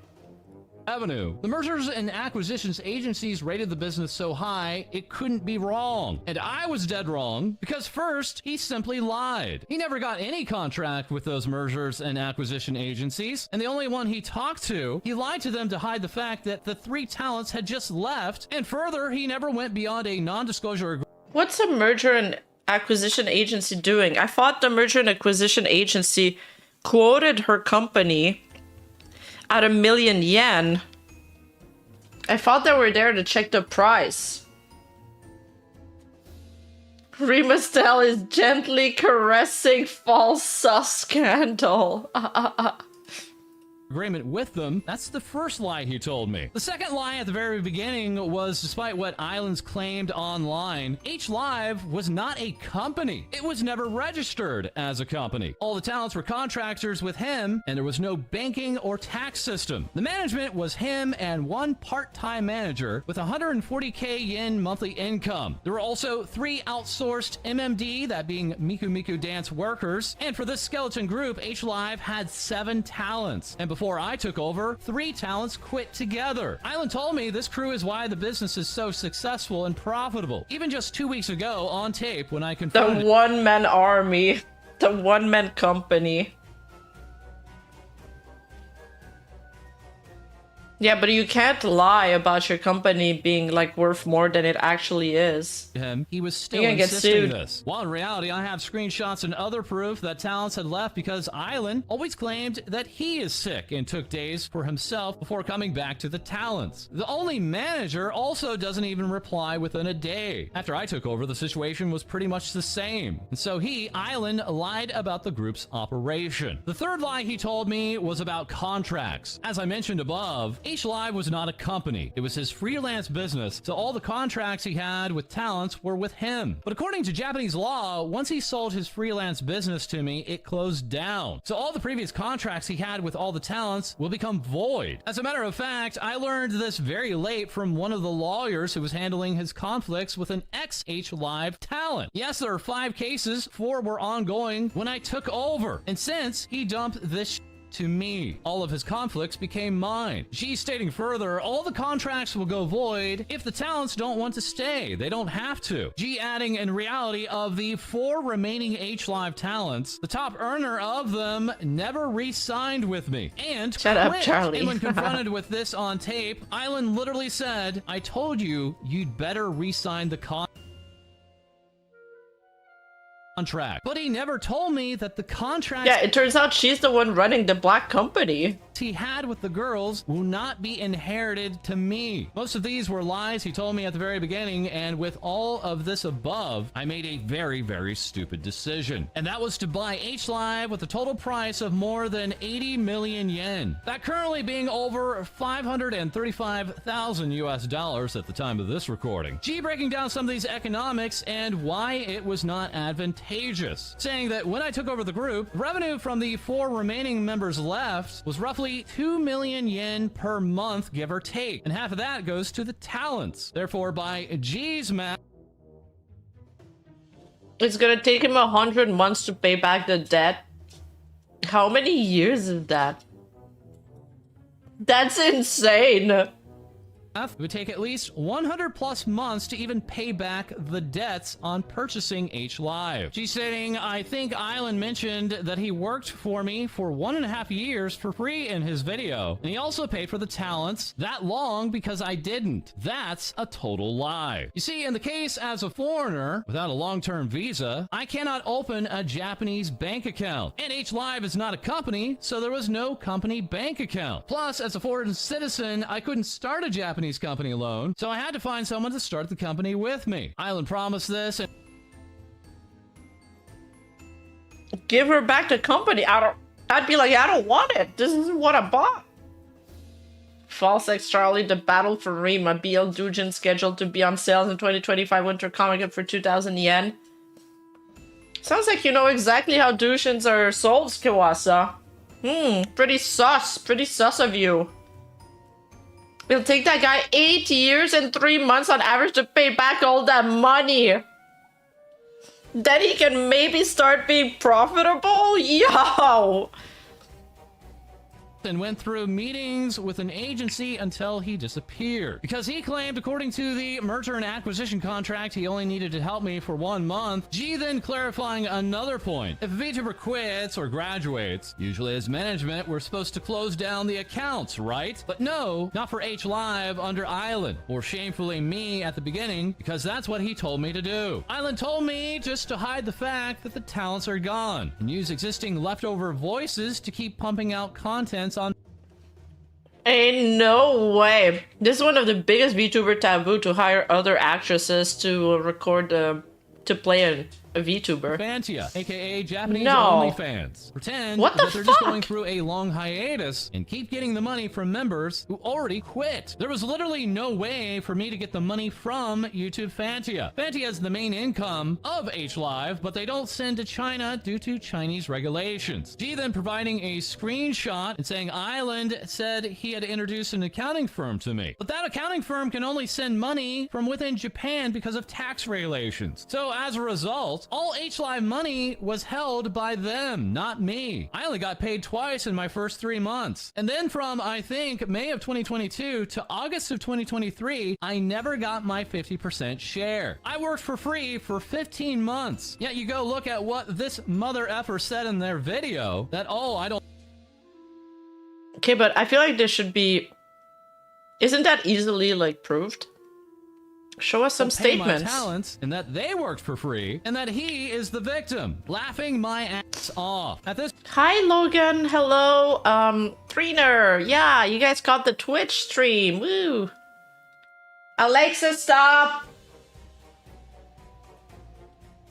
Avenue. The mergers and acquisitions agencies rated the business so high, it couldn't be wrong. And I was dead wrong, because first, he simply lied. He never got any contract with those mergers and acquisition agencies, and the only one he talked to, he lied to them to hide the fact that the 3 talents had just left, and further, he never went beyond a non-disclosure agreement. What's a merger and acquisition agency doing? I thought the merger and acquisition agency quoted her company at 1 million yen. I thought they were there to check the price. Rimastel is gently caressing false sus scandal. Agreement with them. That's the first lie he told me. The second lie at the very beginning was, despite what Islands claimed online, H-Live was not a company. It was never registered as a company. All the talents were contractors with him, and there was no banking or tax system. The management was him and one part-time manager with 140k yen monthly income. There were also 3 outsourced MMD, that being Miku Miku dance workers, and for this skeleton group, H-Live had 7 talents. And before I took over, 3 talents quit together. Island told me this crew is why the business is so successful and profitable. Even just 2 weeks ago on tape when I confronted— The one-man army. The one-man company. Yeah, but you can't lie about your company being like worth more than it actually is. him, he was still You're gonna get insisting sued. this. While in reality, I have screenshots and other proof that talents had left because Island always claimed that he is sick and took days for himself before coming back to the talents. The only manager also doesn't even reply within a day. After I took over, the situation was pretty much the same. And so he, Island, lied about the group's operation. The third lie he told me was about contracts. As I mentioned above, H-Live was not a company. It was his freelance business, so all the contracts he had with talents were with him. But according to Japanese law, once he sold his freelance business to me, it closed down. So all the previous contracts he had with all the talents will become void. As a matter of fact, I learned this very late from one of the lawyers who was handling his conflicts with an ex-H-Live talent. Yes, there are 5 cases, 4 were ongoing when I took over. And since he dumped this to me, all of his conflicts became mine. She's stating further, all the contracts will go void if the talents don't want to stay. They don't have to. G adding, in reality, of the 4 remaining H-Live talents, the top earner of them never re-signed with me and Shut up, quit. Charlie. And when confronted with this on tape, Island literally said, I told you you'd better re-sign the contract. But he never told me that the contract— Yeah, it turns out she's the one running the black company. he had with the girls will not be inherited to me. Most of these were lies he told me at the very beginning, and with all of this above, I made a very, very stupid decision. And that was to buy H-Live with a total price of more than 80 million yen. That currently being over 535,000 US dollars at the time of this recording. G breaking down some of these economics and why it was not advantageous, saying that when I took over the group, revenue from the 4 remaining members left was roughly 2 million yen per month, give or take, and half of that goes to the talents. Therefore, by G's math, It's gonna take him 100 months to pay back the debt. How many years is that? That's insane. it would take at least 100 plus months to even pay back the debts on purchasing H-Live. She's saying, I think Island mentioned that he worked for me for 1.5 years for free in his video, and he also paid for the talents that long because I didn't. That's a total lie. You see, in the case as a foreigner without a long-term visa, I cannot open a Japanese bank account, and H-Live is not a company, so there was no company bank account. Plus, as a foreign citizen, I couldn't start a Japanese company alone, so I had to find someone to start the company with me. Island promised this, and Give her back the company. I'd be like, I don't want it. This isn't what I bought. False X Charlie, the battle for Rima. BL Dujin scheduled to be on sale in 2025 Winter Comic for 2,000 yen. Sounds like you know exactly how Dujins are sold, Kiwasa. Pretty sus. Pretty sus of you. It'll take that guy 8 years and 3 months on average to pay back all that money. Then he can maybe start being profitable? Yo! and went through meetings with an agency until he disappeared. Because he claimed, according to the merger and acquisition contract, he only needed to help me for 1 month. G then clarifying another point. If a VTuber quits or graduates, usually as management, we're supposed to close down the accounts, right? But no, not for H Live under Island, or shamefully me at the beginning, because that's what he told me to do. Island told me just to hide the fact that the talents are gone and use existing leftover voices to keep pumping out contents on. Ain't no way. This is one of the biggest VTuber taboo, to hire other actresses to record to play a VTuber. Fantia, aka Japanese No. OnlyFans. Pretend What the that they're just fuck? going through a long hiatus and keep getting the money from members who already quit. There was literally no way for me to get the money from YouTube Fantia. Fantia is the main income of H Live, but they don't send to China due to Chinese regulations. G then providing a screenshot and saying Island said he had introduced an accounting firm to me. But that accounting firm can only send money from within Japan because of tax regulations. So as a result, all H Live money was held by them, not me. I only got paid twice in my first 3 months. And then from, I think, May of 2022 to August of 2023, I never got my 50% share. I worked for free for 15 months. Yet you go look at what this mother effer said in their video, that, oh, I don't... Okay, but I feel like there should be... Isn't that easily, like, proved? Show us some pay my statements. talents, and that they worked for free, and that he is the victim, laughing my ass off. At this Hi, Logan. Hello. Treener. Yeah, you guys got the Twitch stream. Woo. Alexa, stop.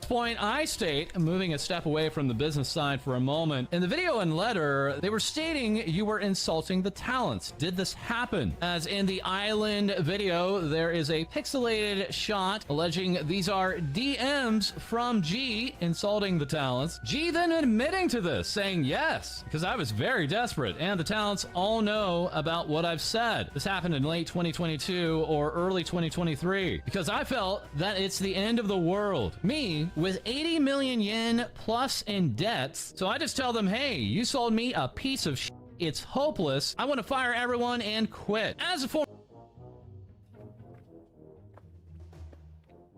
point, I state, moving a step away from the business side for a moment, in the video and letter, they were stating you were insulting the talents. Did this happen? As in the Island video, there is a pixelated shot alleging these are DMs from G insulting the talents. G then admitting to this, saying yes, because I was very desperate, and the talents all know about what I've said. This happened in late 2022 or early 2023, because I felt that it's the end of the world. Me, with 80 million yen plus in debts, so I just tell them, hey, you sold me a piece of shit. It's hopeless. I want to fire everyone and quit. As a former...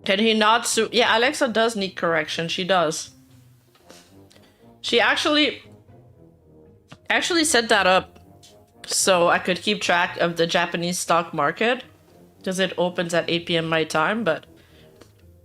Can he not sue? Yeah, Alexa does need correction. She does. She actually set that up so I could keep track of the Japanese stock market, because it opens at 8 p.m. my time, but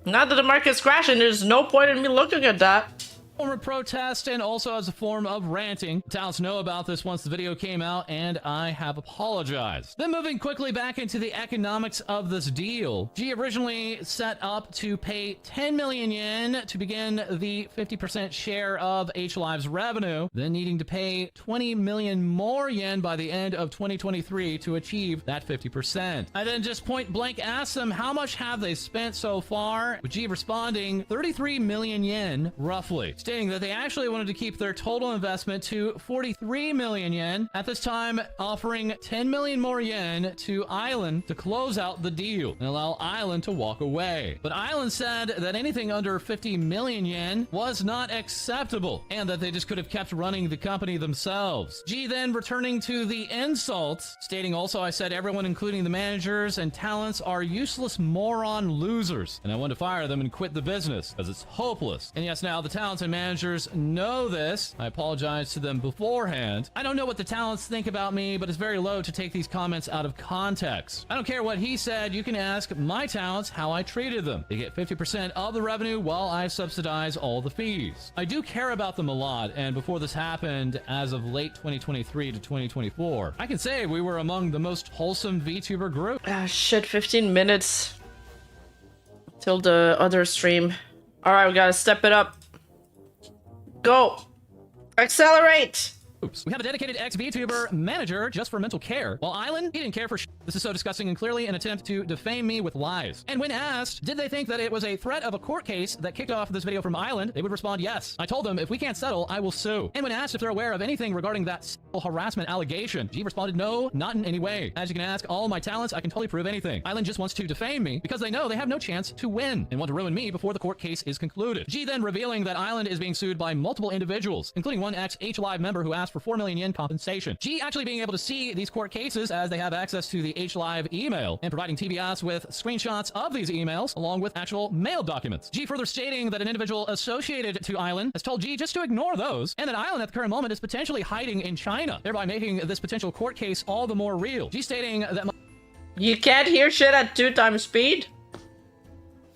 now that the market's crashing, there's no point in me looking at that. Form of protest and also as a form of ranting. Talents know about this once the video came out, and I have apologized. Then moving quickly back into the economics of this deal, G originally set up to pay 10 million yen to begin the 50% share of H Live's revenue, then needing to pay 20 million more yen by the end of 2023 to achieve that 50%. I then just point blank asked them how much have they spent so far, with G responding 33 million yen roughly, stating that they actually wanted to keep their total investment to 43 million yen, at this time offering 10 million more yen to Island to close out the deal and allow Island to walk away. But Island said that anything under 50 million yen was not acceptable and that they just could have kept running the company themselves. G then returning to the insults, stating also, I said everyone including the managers and talents are useless moron losers, and I want to fire them and quit the business because it's hopeless. And yes, now the talents and managers know this. I apologize to them beforehand. I don't know what the talents think about me, but it's very low to take these comments out of context. I don't care what he said. You can ask my talents how I treated them. They get 50% of the revenue while I subsidize all the fees. I do care about them a lot, and before this happened, as of late 2023 to 2024, I can say we were among the most wholesome VTuber group. Ah, shit, 15 minutes till the other stream. All right, we gotta step it up. Go! Accelerate! Oops. We have a dedicated ex-VTuber manager just for mental care, while Island, he didn't care for shit. This is so disgusting and clearly an attempt to defame me with lies. And when asked, did they think that it was a threat of a court case that kicked off this video from Island, they would respond yes. I told them if we can't settle, I will sue. And when asked if they're aware of anything regarding that sexual harassment allegation, G responded no, not in any way. As you can ask all my talents, I can totally prove anything. Island just wants to defame me because they know they have no chance to win and want to ruin me before the court case is concluded. G then revealing that Island is being sued by multiple individuals, including one ex-H Live member who asked asked for 4 million yen compensation. G actually being able to see these court cases as they have access to the H-Live email and providing TBS with screenshots of these emails along with actual mail documents. G further stating that an individual associated to Island has told G just to ignore those and that Island at the current moment is potentially hiding in China, thereby making this potential court case all the more real. G stating that You can't hear shit at 2 times speed?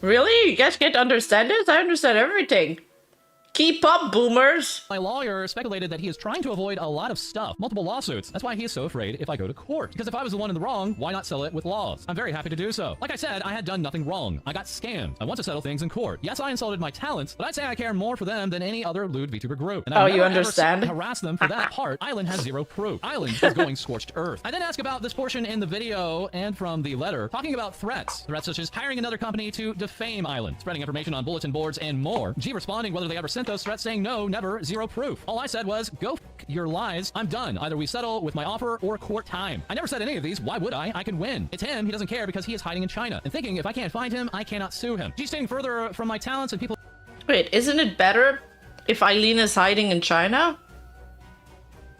Really? You guys can't understand this? I understand everything. Keep up, boomers! my lawyer speculated that he is trying to avoid a lot of stuff, multiple lawsuits. That's why he is so afraid if I go to court. Because if I was the one in the wrong, why not settle it with laws? I'm very happy to do so. Like I said, I had done nothing wrong. I got scammed. I want to settle things in court. Yes, I insulted my talents, but I'd say I care more for them than any other lewd VTuber group. And Oh, I you understand? harass them for that part. Island has zero proof. Island is going scorched earth. I then ask about this portion in the video and from the letter, talking about threats. Threats such as hiring another company to defame Island, spreading information on bulletin boards, and more. G responding whether they ever sent those threats, saying no, never, zero proof. All I said was, go f your lies. I'm done. Either we settle with my offer or court time. I never said any of these. Why would I? I can win. It's him. He doesn't care because he is hiding in China. And thinking if I can't find him, I cannot sue him. G stating further from my talents and people. Wait, isn't it better if Eileen is hiding in China?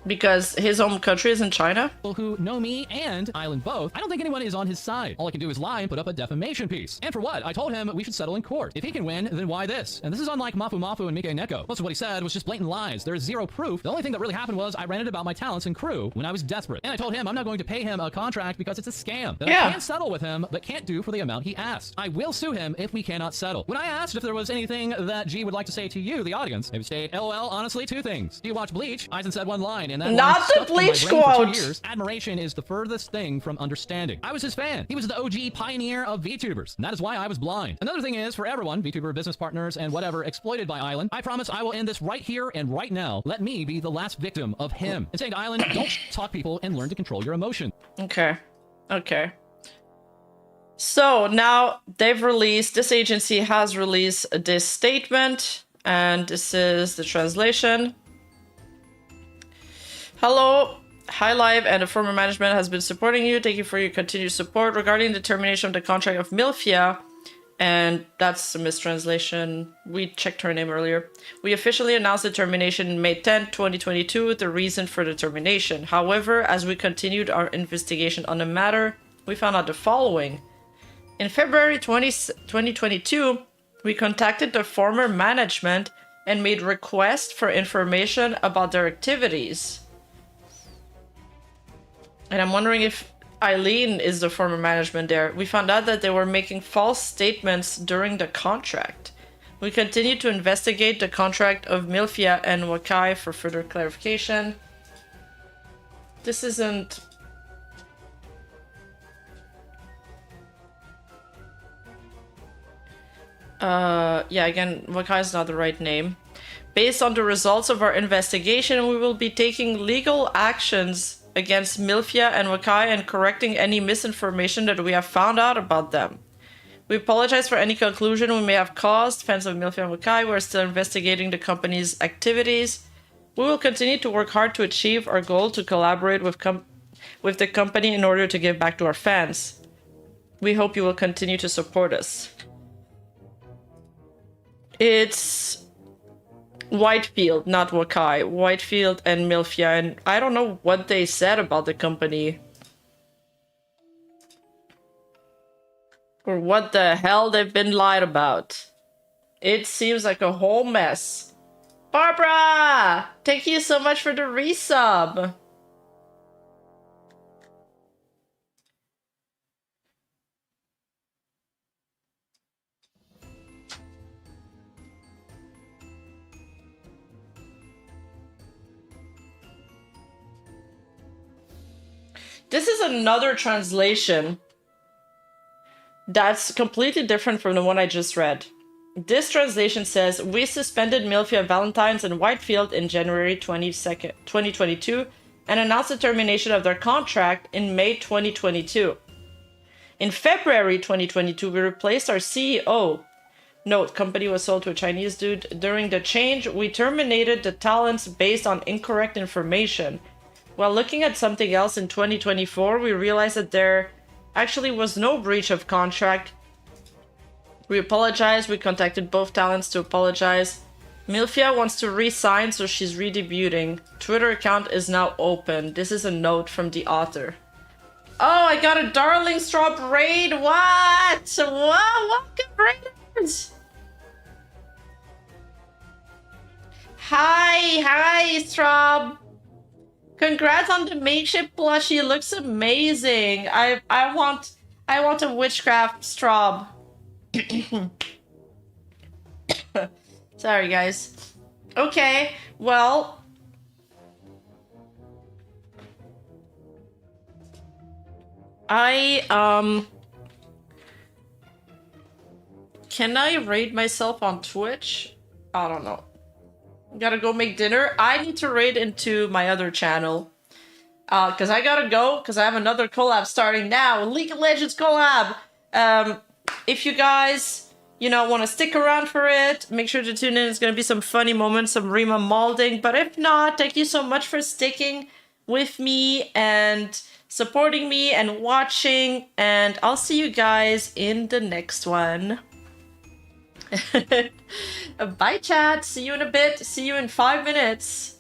Because his home country is in China? Who know me and Island both, I don't think anyone is on his side. All I can do is lie and put up a defamation piece. And for what? I told him we should settle in court. If he can win, then why this? And this is unlike Mafu Mafu and Mike Neko. Most of what he said was just blatant lies. There is zero proof. The only thing that really happened was I ranted about my talents and crew when I was desperate. And I told him I'm not going to pay him a contract because it's a scam. That I can settle with him, but can't do for the amount he asked. I will sue him if we cannot settle. When I asked if there was anything that G would like to say to you, the audience, they would say, LOL, honestly, 2 things. Do you watch Bleach? Eisen said one line, and that Not the Bleach quote. Admiration is the furthest thing from understanding. I was his fan. He was the OG pioneer of VTubers, and that is why I was blind. Another thing is, for everyone, VTuber business partners and whatever exploited by Island, I promise I will end this right here and right now. Let me be the last victim of him. And saying to Island, don't talk people and learn to control your emotion. Okay. Okay. So now they've released, this agency has released this statement, and this is the translation. Hello, High Live and the former management has been supporting you. Thank you for your continued support regarding the termination of the contract of Milfia. And that's a mistranslation. We checked her name earlier. We officially announced the termination May 10, 2022, the reason for the termination. However, as we continued our investigation on the matter, we found out the following. In February 2022, we contacted the former management and made requests for information about their activities. And I'm wondering if Eileen is the former management there. We found out that they were making false statements during the contract. We continue to investigate the contract of Milfia and Wakai for further clarification. This isn't... yeah, again, Wakai is not the right name. Based on the results of our investigation, we will be taking legal actions against Milfia and Wakai and correcting any misinformation that we have found out about them. We apologize for any conclusion we may have caused. Fans of Milfia and Wakai, we are still investigating the company's activities. We will continue to work hard to achieve our goal to collaborate with the company in order to give back to our fans. We hope you will continue to support us. It's Whitefield, not Wakai. Whitefield and Milfia, and I don't know what they said about the company. Or what the hell they've been lied about. It seems like a whole mess. Barbara! Thank you so much for the resub! This is another translation that's completely different from the one I just read. This translation says, we suspended Milfia Valentine's and Whitefield in January 22nd, 2022 and announced the termination of their contract in May 2022. In February 2022, we replaced our CEO. Note, company was sold to a Chinese dude. During the change, we terminated the talents based on incorrect information. While looking at something else in 2024, we realized that there actually was no breach of contract. We apologize. We contacted both talents to apologize. Milfia wants to resign, so she's redebuting. Twitter account is now open. This is a note from the author. Oh, I got a Darling Straub raid. What? Welcome, raiders. Hi, Straub. Congrats on the makeshift plushie. It looks amazing. I want a witchcraft Straub. Sorry, guys. Okay, well. Can I raid myself on Twitch? I don't know. Gotta go make dinner. I need to raid into my other channel. Cause I gotta go, cause I have another collab starting now. League of Legends collab. If you guys, want to stick around for it, make sure to tune in. It's gonna be some funny moments, some Rima molding. But if not, thank you so much for sticking with me and supporting me and watching. And I'll see you guys in the next one. Bye, chat. See you in a bit. See you in 5 minutes.